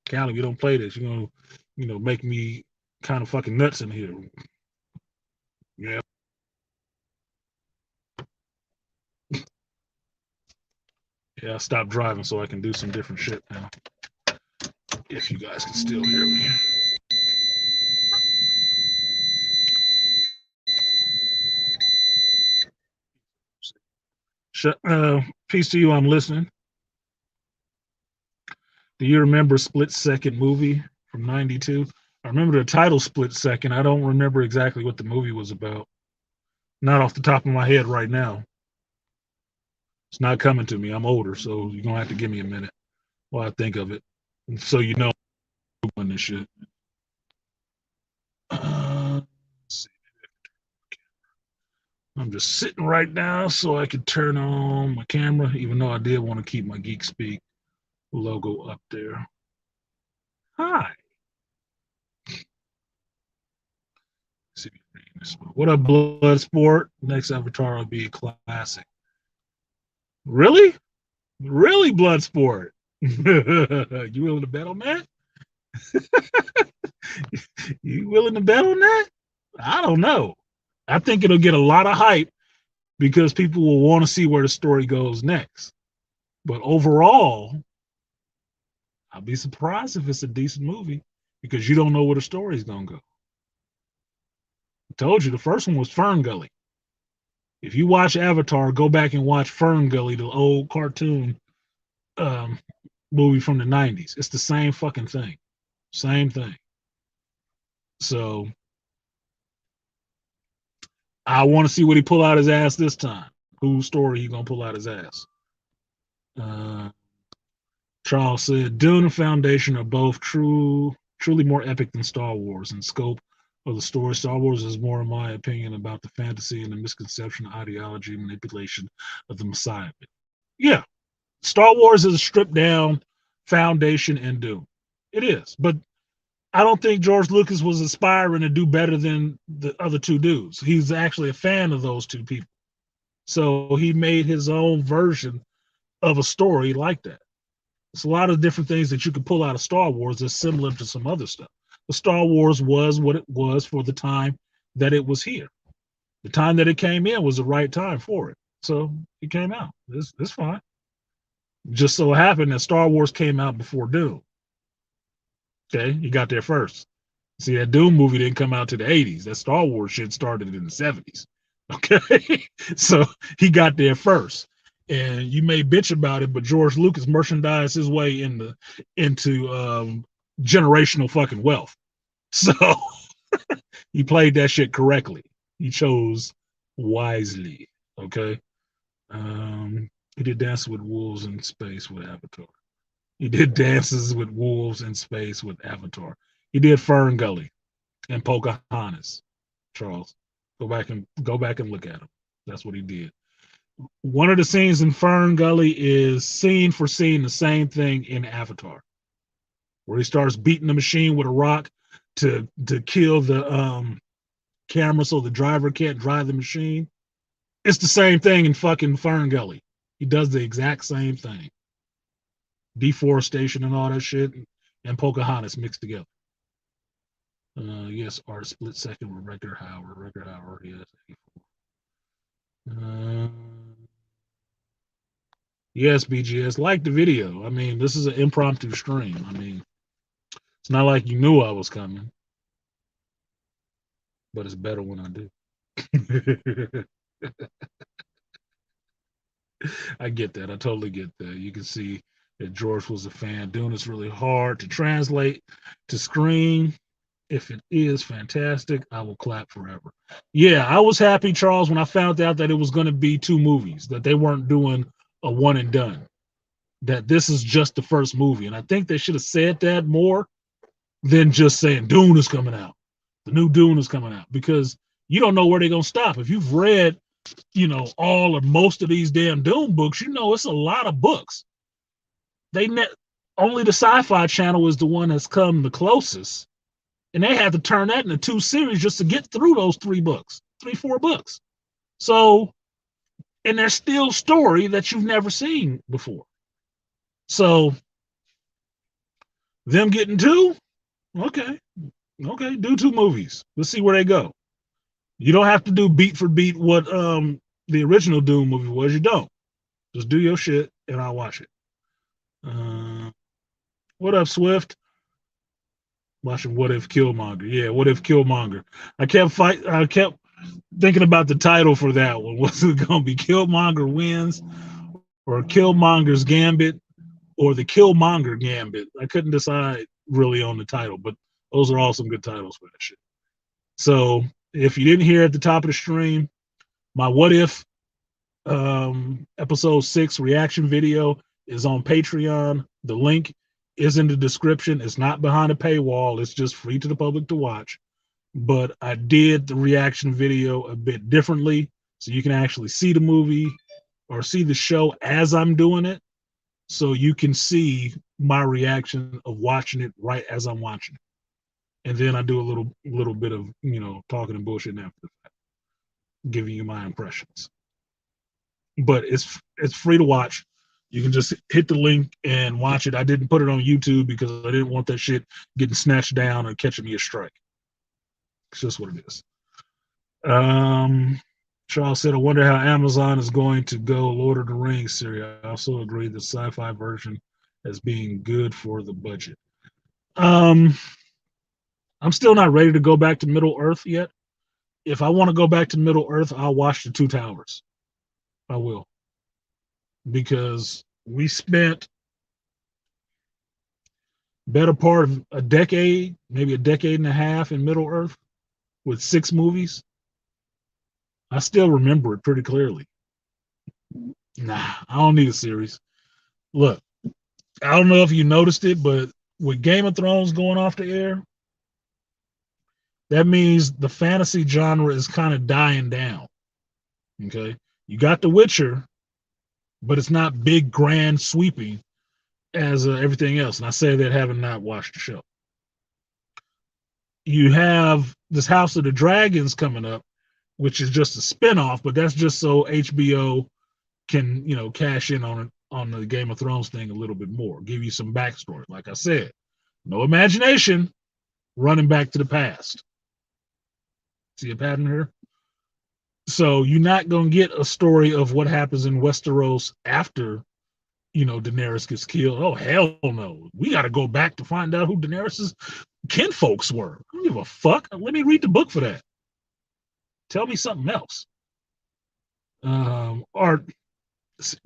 Callie, you don't play this. You're gonna, make me kind of fucking nuts in here. Yeah. Yeah, I stopped driving so I can do some different shit now. If you guys can still hear me. Peace to you. I'm listening. Do you remember Split Second movie from '92? I remember the title Split Second. I don't remember exactly what the movie was about. Not off the top of my head right now. It's not coming to me. I'm older, so you're gonna have to give me a minute while I think of it. So when this shit. Let's see. I'm just sitting right now so I can turn on my camera, even though I did want to keep my Geek Speak logo up there. Hi. What up, Bloodsport? Next Avatar will be a classic. Really? Really, Bloodsport? You willing to bet on that? You willing to bet on that? I don't know. I think it'll get a lot of hype because people will want to see where the story goes next. But overall, I'll be surprised if it's a decent movie because you don't know where the story's gonna go. I told you the first one was Fern Gully. If you watch Avatar, go back and watch Fern Gully, the old cartoon um, movie from the '90s. It's the same fucking thing, same thing. So I want to see what he pull out his ass this time. Whose story he gonna pull out his ass? Uh, Charles said, Dune and Foundation are both truly more epic than Star Wars in scope of the story. Star Wars is more, in my opinion, about the fantasy and the misconception, ideology, manipulation of the Messiah. Yeah, Star Wars is a stripped down Foundation and Dune. It is, but I don't think George Lucas was aspiring to do better than the other two dudes. He's actually a fan of those two people. So he made his own version of a story like that. It's a lot of different things that you could pull out of Star Wars that's similar to some other stuff. But Star Wars was what it was for the time that it was here. The time that it came in was the right time for it. So it came out. It's fine. Just so happened that Star Wars came out before Doom. Okay, he got there first. See, that Doom movie didn't come out to the '80s. That Star Wars shit started in the '70s. Okay, so he got there first. And you may bitch about it, but George Lucas merchandised his way into generational fucking wealth. So he played that shit correctly. He chose wisely. Okay. He did Dances with Wolves in Space with Avatar. He did Dances with Wolves in Space with Avatar. He did Fern Gully and Pocahontas. Charles, go back and look at him. That's what he did. One of the scenes in Fern Gully is scene for scene the same thing in Avatar, where he starts beating the machine with a rock to kill the camera so the driver can't drive the machine. It's the same thing in fucking Fern Gully. He does the exact same thing. Deforestation and all that shit, and Pocahontas mixed together. Yes, art split second with Record Howard. Record Howard, yes. Yes, BGS. Like the video. I mean, this is an impromptu stream. I mean, it's not like you knew I was coming, but it's better when I do. I get that. I totally get that. You can see that George was a fan. Doing this really hard to translate to screen. If it is fantastic, I will clap forever. Yeah, I was happy, Charles, when I found out that it was going to be 2 movies, that they weren't doing a one and done, that this is just the first movie. And I think they should have said that more than just saying Dune is coming out. The new Dune is coming out, because you don't know where they're going to stop. If you've read, all or most of these damn Dune books, it's a lot of books. Only the Sci-Fi Channel is the one that's come the closest. And they had to turn that into 2 series just to get through those 4 books. So, and there's still story that you've never seen before. So, them getting 2, okay, do 2 movies. Let's see where they go. You don't have to do beat for beat what the original Doom movie was. You don't. Just do your shit, and I'll watch it. What up, Swift? Watching What If Killmonger. Yeah, What If Killmonger. I kept thinking about the title for that one. Was it going to be Killmonger Wins, or Killmonger's Gambit, or the Killmonger Gambit? I couldn't decide really on the title, but those are all some good titles for that shit. So if you didn't hear at the top of the stream, my What If episode 6 reaction video is on Patreon. The link is in the description. It's not behind a paywall. It's just free to the public to watch. But I did the reaction video a bit differently, so you can actually see the movie or see the show as I'm doing it, so you can see my reaction of watching it right as I'm watching it. And then I do a little bit of talking and bullshit after the fact, giving you my impressions. But it's free to watch. You can just hit the link and watch it. I didn't put it on YouTube because I didn't want that shit getting snatched down or catching me a strike. It's just what it is. Charles said, I wonder how Amazon is going to go Lord of the Rings series. I also agree the sci-fi version as being good for the budget. I'm still not ready to go back to Middle Earth yet. If I want to go back to Middle Earth, I'll watch The Two Towers. I will. Because we spent better part of a decade, maybe a decade and a half in Middle Earth with 6 movies. I still remember it pretty clearly. Nah, I don't need a series. Look, I don't know if you noticed it, but with Game of Thrones going off the air, that means the fantasy genre is kind of dying down. Okay? You got The Witcher, but it's not big, grand, sweeping as everything else. And I say that having not watched the show. You have this House of the Dragons coming up, which is just a spinoff, but that's just so HBO can, cash in on the Game of Thrones thing a little bit more, give you some backstory. Like I said, no imagination, running back to the past. See a pattern here? So you're not going to get a story of what happens in Westeros after, Daenerys gets killed. Oh, hell no. We got to go back to find out who Daenerys's kinfolks were. I don't give a fuck. Let me read the book for that. Tell me something else. Our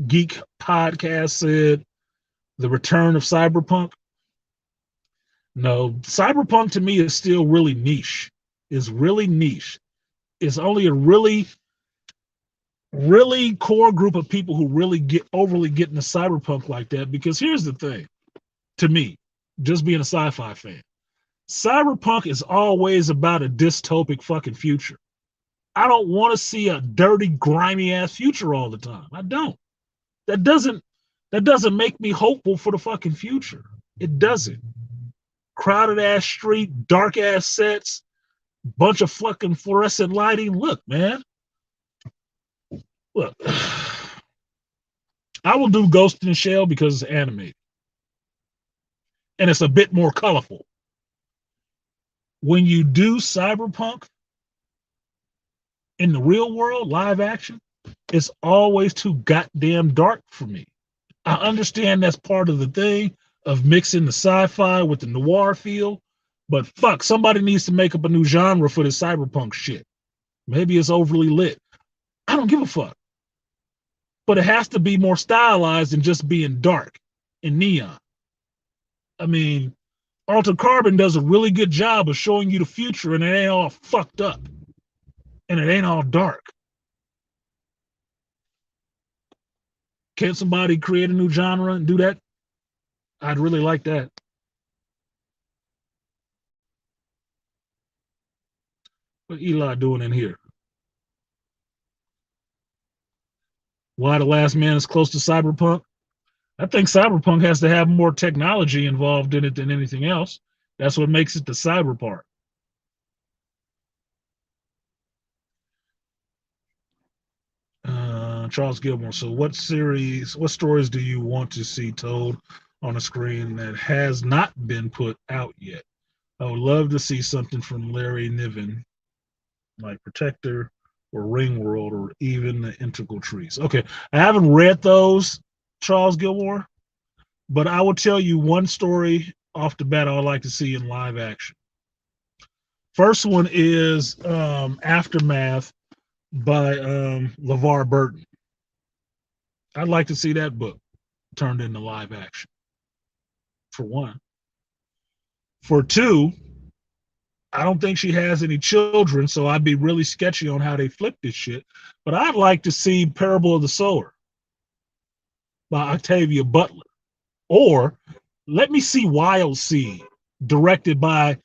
Geek podcast said the return of Cyberpunk. No, Cyberpunk to me is still really niche. It's really niche. It's only a really core group of people who really get overly get into Cyberpunk like that. Because here's the thing, to me, just being a sci-fi fan, Cyberpunk is always about a dystopic fucking future. I don't want to see a dirty, grimy ass future all the time. I don't. That doesn't make me hopeful for the fucking future. It doesn't. Crowded ass street, dark ass sets, bunch of fucking fluorescent lighting. Look, man, Look, I will do Ghost in the Shell because it's animated and it's a bit more colorful. When you do Cyberpunk in the real world, live action, it's always too goddamn dark for me. I understand that's part of the thing of mixing the sci-fi with the noir feel, but fuck, somebody needs to make up a new genre for this cyberpunk shit. Maybe it's overly lit. I don't give a fuck. But it has to be more stylized than just being dark and neon. I mean, Altered Carbon does a really good job of showing you the future and it ain't all fucked up. And it ain't all dark. Can't somebody create a new genre and do that? I'd really like that. What Eli doing in here? Why the Last Man is close to Cyberpunk? I think Cyberpunk has to have more technology involved in it than anything else. That's what makes it the cyber part. Charles Gilmore. So, what stories do you want to see told on a screen that has not been put out yet? I would love to see something from Larry Niven, like Protector or Ringworld or even the Integral Trees. Okay, I haven't read those, Charles Gilmore, but I will tell you one story off the bat I would like to see in live action. First one is Aftermath by LeVar Burton. I'd like to see that book turned into live action, for one. For two, I don't think she has any children, so I'd be really sketchy on how they flip this shit. But I'd like to see Parable of the Sower by Octavia Butler. Or let me see Wild Seed, directed by,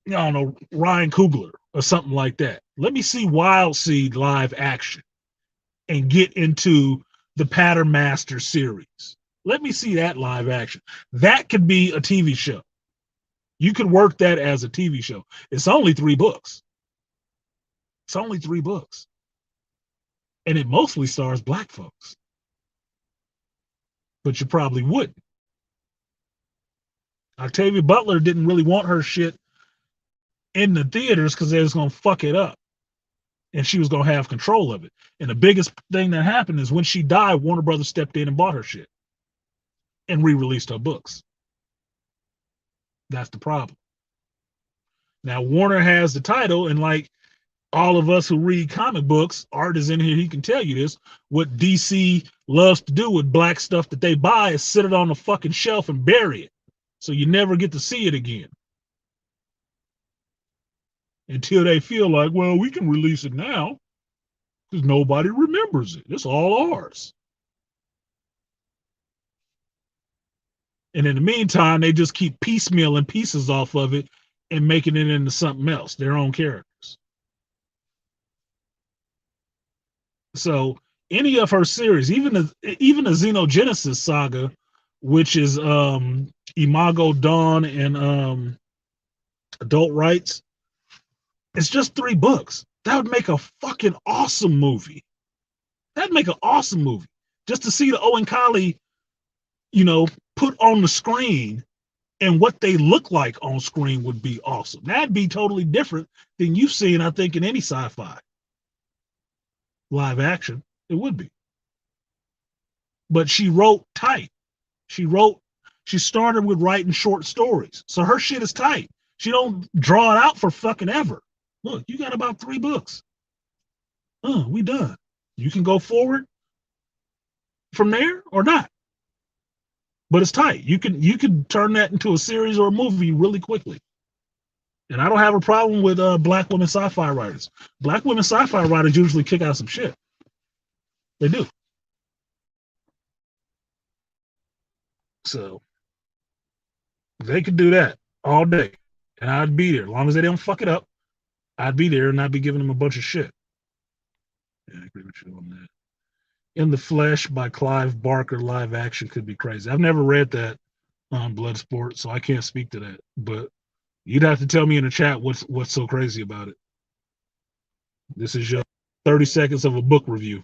I don't know, Ryan Coogler or something like that. Let me see Wild Seed live action and get into the Pattern Master series. Let me see that live action. That could be a TV show. You could work that as a TV show. It's only 3 books. It's only 3 books. And it mostly stars black folks. But you probably wouldn't. Octavia Butler didn't really want her shit in the theaters because they was going to fuck it up. And she was going to have control of it. And the biggest thing that happened is when she died, Warner Brothers stepped in and bought her shit and re-released her books. That's the problem. Now, Warner has the title, and like all of us who read comic books, Art is in here, he can tell you this, what DC loves to do with black stuff that they buy is sit it on the fucking shelf and bury it. So you never get to see it again. Until they feel like, well, we can release it now because nobody remembers it. It's all ours. And in the meantime, they just keep piecemealing pieces off of it and making it into something else, their own characters. So any of her series, even the Xenogenesis saga, which is Imago Dawn and Adult Rights, it's just 3 books. That would make a fucking awesome movie. That'd make an awesome movie. Just to see the Oankali, put on the screen and what they look like on screen would be awesome. That'd be totally different than you've seen, I think, in any sci-fi live action. It would be. But she wrote tight. She started with writing short stories. So her shit is tight. She don't draw it out for fucking ever. Look, you got about 3 books. We done. You can go forward from there or not. But it's tight. You can turn that into a series or a movie really quickly. And I don't have a problem with black women sci-fi writers. Black women sci-fi writers usually kick out some shit. They do. So they could do that all day. And I'd be there. As long as they don't fuck it up, I'd be there and I'd be giving them a bunch of shit. Yeah, I agree with you on that. In the Flesh by Clive Barker live action could be crazy. I've never read that on Bloodsport, so I can't speak to that. But you'd have to tell me in the chat what's so crazy about it. This is your 30 seconds of a book review.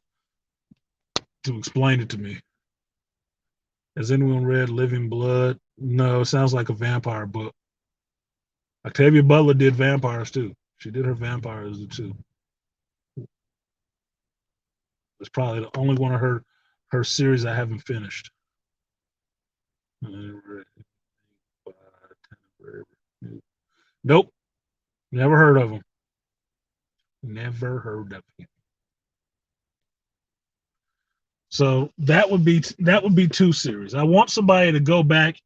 to explain it to me. Has anyone read Living Blood? No, it sounds like a vampire book. Octavia Butler did vampires too. She did her vampires too. It's probably the only one of her series I haven't finished. Nope, never heard of them. Never heard of him. So that would be two series. I want somebody to go back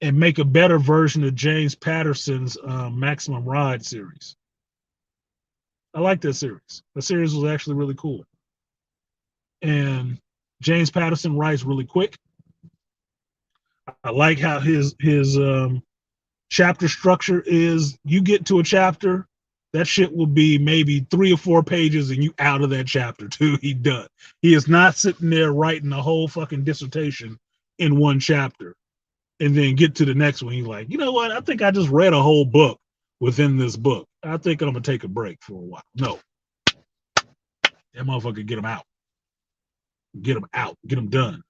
and make a better version of James Patterson's Maximum Ride series. I like that series. The series was actually really cool. And James Patterson writes really quick. I like how his chapter structure is. You get to a chapter, that shit will be maybe 3 or 4 pages and you out of that chapter too. He done. He is not sitting there writing a whole fucking dissertation in one chapter and then get to the next one. He's like, you know what? I think I just read a whole book within this book. I think I'm gonna take a break for a while. No. That motherfucker, get him out. Get him out. Get him done.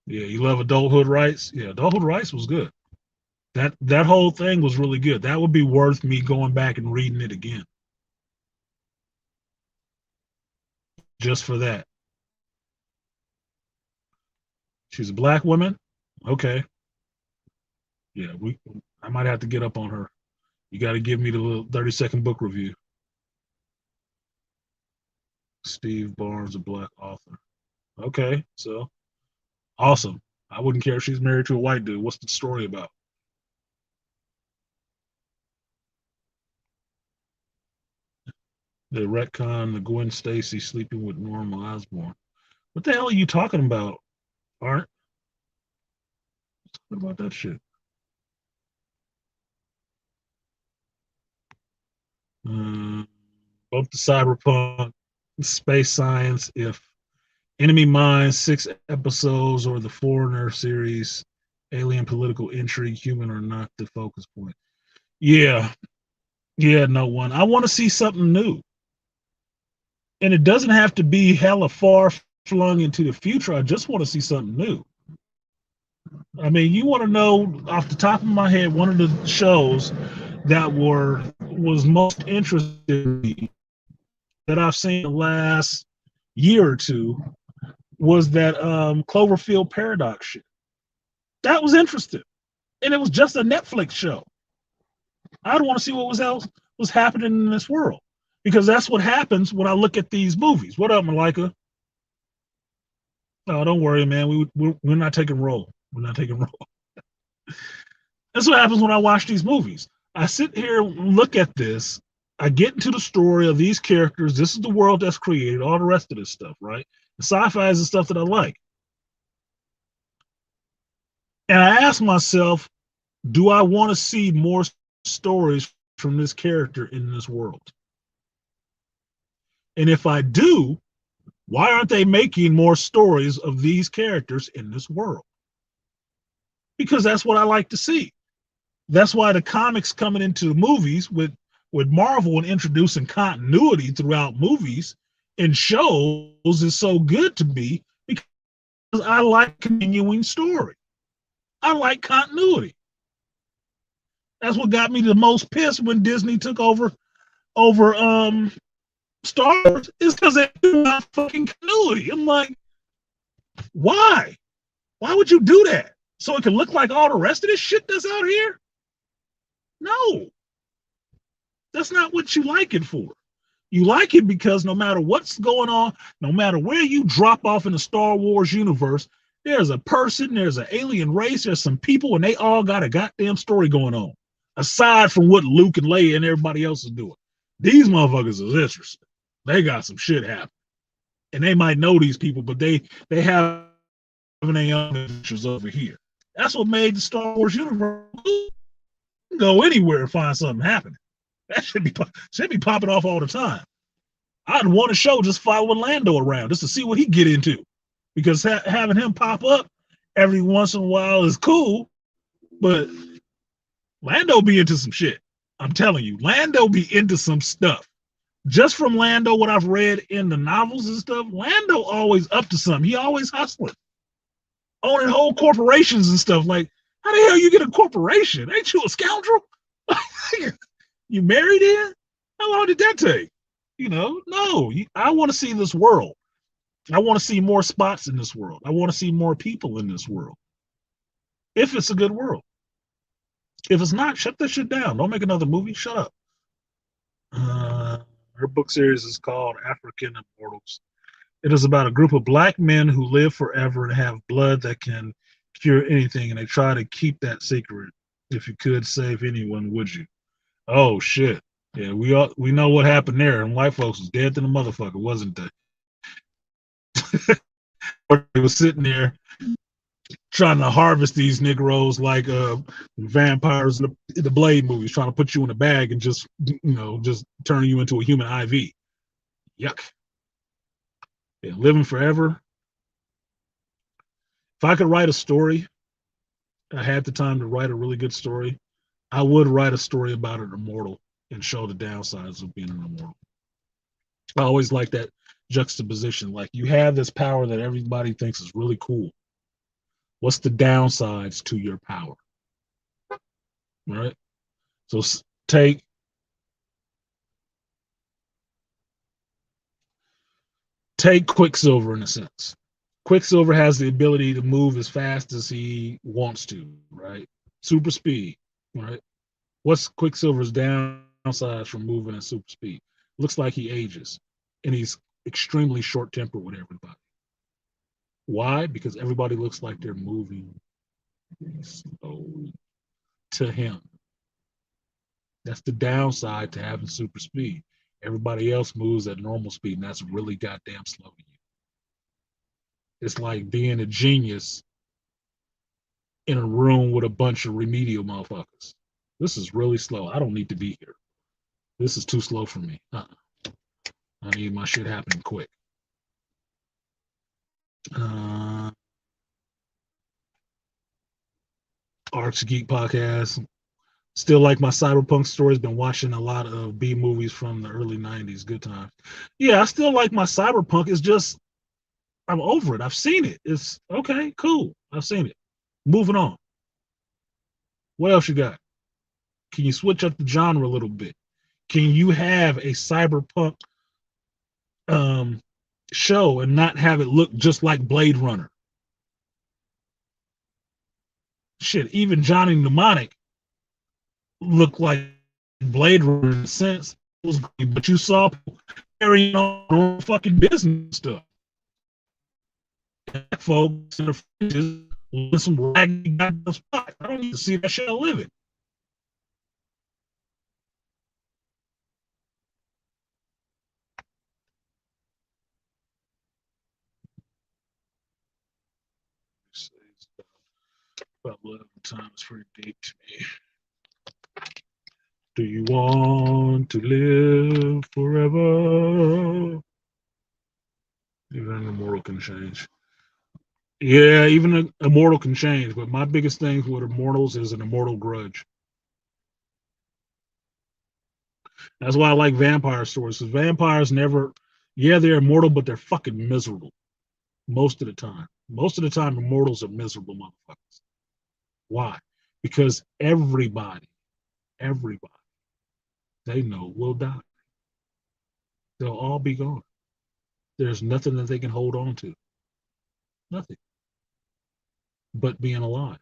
Yeah, you love Adulthood Rights? Yeah, Adulthood Rights was good. That whole thing was really good. That would be worth me going back and reading it again. Just for that. She's a black woman? Okay. Yeah, I might have to get up on her. You got to give me the little 30-second book review. Steve Barnes, a black author. Okay, so awesome. I wouldn't care if she's married to a white dude. What's the story about? The retcon, the Gwen Stacy sleeping with Norma Osborn. What the hell are you talking about, Art? What about that shit? Both the cyberpunk, space science, if Enemy Mine, 6 episodes, or the Foreigner series, alien political intrigue, human or not, the focus point. Yeah, no one. I want to see something new. And it doesn't have to be hella far flung into the future. I just want to see something new. I mean, you want to know off the top of my head, one of the shows that was most interesting in me that I've seen the last year or two was that Cloverfield Paradox shit. That was interesting. And it was just a Netflix show. I'd want to see what else was happening in this world. Because that's what happens when I look at these movies. What up, Malika? Oh, don't worry, man. We're not taking roll. We're not taking roll. That's what happens when I watch these movies. I sit here and look at this. I get into the story of these characters. This is the world that's created, all the rest of this stuff, right? The sci-fi is the stuff that I like. And I ask myself, do I want to see more stories from this character in this world? And if I do, why aren't they making more stories of these characters in this world? Because that's what I like to see. That's why the comics coming into the movies with Marvel and introducing continuity throughout movies and shows is so good to me, because I like continuing story. I like continuity. That's what got me the most pissed when Disney took over Star Wars, is because they do not fucking continuity. I'm like, why? Why would you do that? So it can look like all the rest of this shit that's out here? No. That's not what you like it for. You like it because no matter what's going on, no matter where you drop off in the Star Wars universe, there's a person, there's an alien race, there's some people, and they all got a goddamn story going on, aside from what Luke and Leia and everybody else is doing. These motherfuckers is interesting. They got some shit happening. And they might know these people, but they have their own adventures over here. That's what made the Star Wars universe go anywhere and find something happening. That should be popping off all the time. I'd want a show just following Lando around just to see what he get into, because having him pop up every once in a while is cool, but Lando be into some shit. I'm telling you, Lando be into some stuff just from Lando, what I've read in the novels and stuff, Lando always up to something. He always hustling, owning whole corporations and stuff. Like, how the hell you get a corporation? Ain't you a scoundrel? You married in? How long did that take? No. I want to see this world. I want to see more spots in this world. I want to see more people in this world. If it's a good world. If it's not, shut that shit down. Don't make another movie. Shut up. Her book series is called African Immortals. It is about a group of black men who live forever and have blood that can cure anything, and they try to keep that secret. If you could save anyone, would you? Oh shit! Yeah, we know what happened there, and white folks was dead to the motherfucker, wasn't they? They was sitting there trying to harvest these Negroes like vampires in the Blade movies, trying to put you in a bag and just turn you into a human IV. Yuck. Yeah, living forever. If I could write a story, I had the time to write a really good story, I would write a story about an immortal and show the downsides of being an immortal. I always like that juxtaposition. Like, you have this power that everybody thinks is really cool. What's the downsides to your power? Right? So take Quicksilver in a sense. Quicksilver has the ability to move as fast as he wants to, right? Super speed, right? What's Quicksilver's downsides from moving at super speed? Looks like he ages, and he's extremely short-tempered with everybody. Why? Because everybody looks like they're moving slowly to him. That's the downside to having super speed. Everybody else moves at normal speed, and that's really goddamn slow to you. It's like being a genius in a room with a bunch of remedial motherfuckers. This is really slow. I don't need to be here. This is too slow for me. I need my shit happening quick. Arts Geek Podcast. Still like my cyberpunk stories. Been watching a lot of B movies from the early 90s. Good times. Yeah, I still like my cyberpunk. It's just, I'm over it. I've seen it. It's okay, cool. I've seen it. Moving on. What else you got? Can you switch up the genre a little bit? Can you have a cyberpunk show and not have it look just like Blade Runner? Shit, even Johnny Mnemonic looked like Blade Runner in a sense. It was great, but you saw people carrying on fucking business stuff. Black folks in the fringes with some raggedy goddamn spots. I don't need to see that shit living. About 11 times pretty deep to me. Do you want to live forever? Even an immortal can change. Yeah, even an immortal can change. But my biggest thing with immortals is an immortal grudge. That's why I like vampire stories. Because vampires never, yeah, they're immortal, but they're fucking miserable most of the time. Most of the time, immortals are miserable motherfuckers. Why? Because everybody, they know will die. They'll all be gone. There's nothing that they can hold on to. Nothing. But being alive.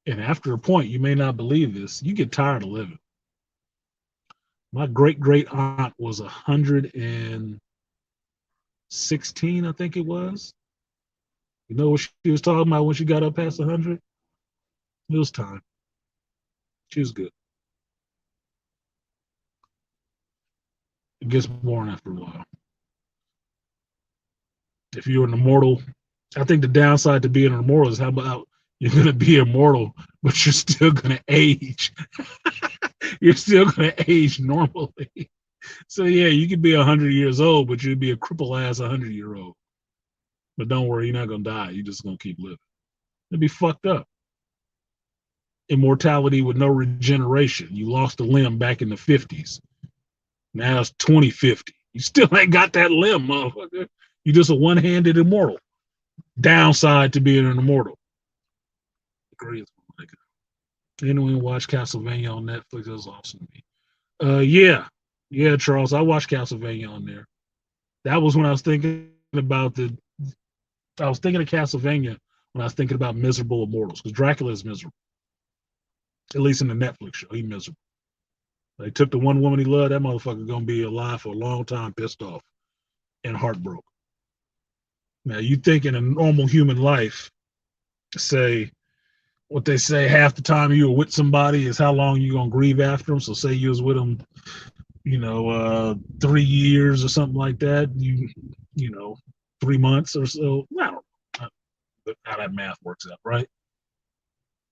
And after a point, you may not believe this, you get tired of living. My great aunt was 116, I think it was. You know what she was talking about when she got up past 100? It was time. She was good. It gets boring after a while. If you're an immortal, I think the downside to being an immortal is how about you're going to be immortal, but you're still going to age. You're still going to age normally. So, yeah, you could be 100 years old, but you'd be a cripple-ass 100-year-old. But don't worry, you're not going to die. You're just going to keep living. It'd be fucked up. Immortality with no regeneration. You lost a limb back in the 50s. Now it's 2050. You still ain't got that limb, motherfucker. You just a one-handed immortal. Downside to being an immortal. Great. Anyone watch Castlevania on Netflix? That was awesome to me. Yeah, Charles. I watched Castlevania on there. That was when I was thinking about I was thinking of Castlevania when I was thinking about miserable immortals, because Dracula is miserable. At least in the Netflix show, he's miserable. They took the one woman he loved. That motherfucker gonna be alive for a long time, pissed off and heartbroken. Now you think in a normal human life, say what they say, half the time you were with somebody is how long you gonna grieve after them. So say you was with them, 3 years or something like that. You know, 3 months or so. I don't know how that math works out, right?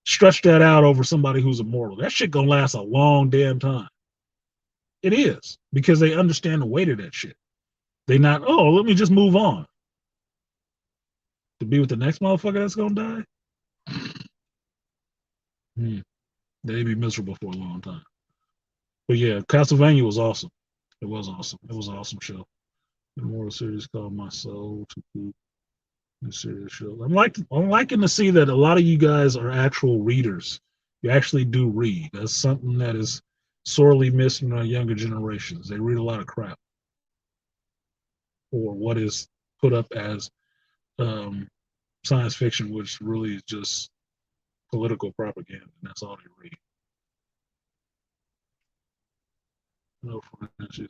Stretch that out over somebody who's immortal. That shit gonna last a long damn time. It is, because they understand the weight of that shit. They not, oh, let me just move on to be with the next motherfucker that's gonna die. They'd be miserable for a long time. But yeah, Castlevania was awesome. It was awesome. It was an awesome show. The more series called My Soul to be a serious show. I'm liking to see that a lot of you guys are actual readers. You actually do read. That's something that is sorely missed in our younger generations. They read a lot of crap, or what is put up as um, science fiction, which really is just political propaganda. And that's all they read. No French.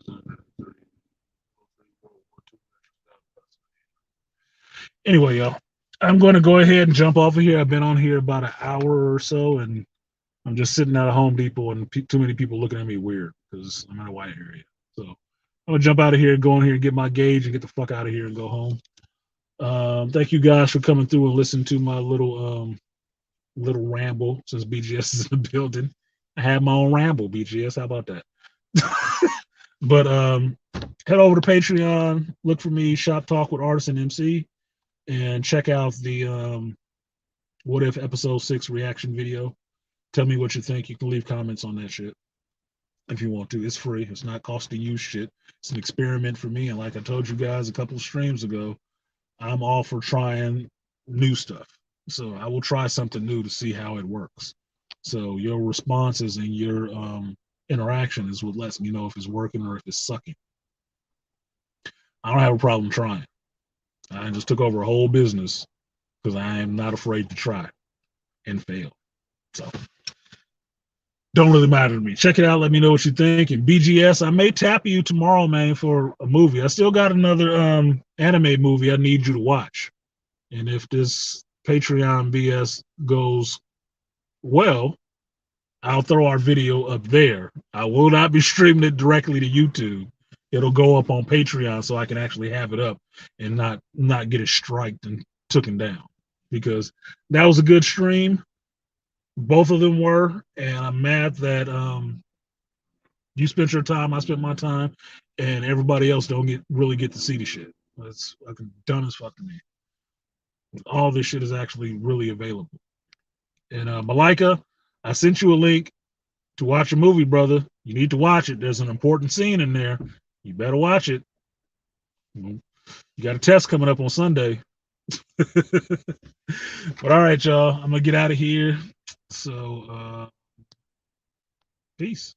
Anyway, y'all, I'm going to go ahead and jump off of here. I've been on here about an hour or so, and I'm just sitting at a Home Depot, and too many people looking at me weird because I'm in a white area. So I'm gonna jump out of here, go in here, and get my gauge, and get the fuck out of here and go home. Thank you guys for coming through and listening to my little ramble, since BGS is in the building. I had my own ramble, BGS. How about that? But head over to Patreon, look for me, Shop Talk with Artisan MC, and check out the What If Episode 6 reaction video. Tell me what you think. You can leave comments on that shit if you want to. It's free. It's not costing you shit. It's an experiment for me. And like I told you guys a couple of streams ago, I'm all for trying new stuff. So I will try something new to see how it works. So your responses and your interaction is what lets me know if it's working or if it's sucking. I don't have a problem trying. I just took over a whole business because I am not afraid to try and fail. So don't really matter to me. Check it out. Let me know what you think. And BGS, I may tap you tomorrow, man, for a movie. I still got another anime movie I need you to watch. And if this Patreon BS goes well, I'll throw our video up there. I will not be streaming it directly to YouTube. It'll go up on Patreon so I can actually have it up and not get it striked and taken down. Because that was a good stream. Both of them were, and I'm mad that you spent your time, I spent my time, and everybody else don't really get to see the shit. It's fucking dumb as fuck to me. All this shit is actually really available. And Malika, I sent you a link to watch a movie, brother. You need to watch it. There's an important scene in there. You better watch it. You got a test coming up on Sunday. But all right, y'all. I'm gonna get out of here. So peace.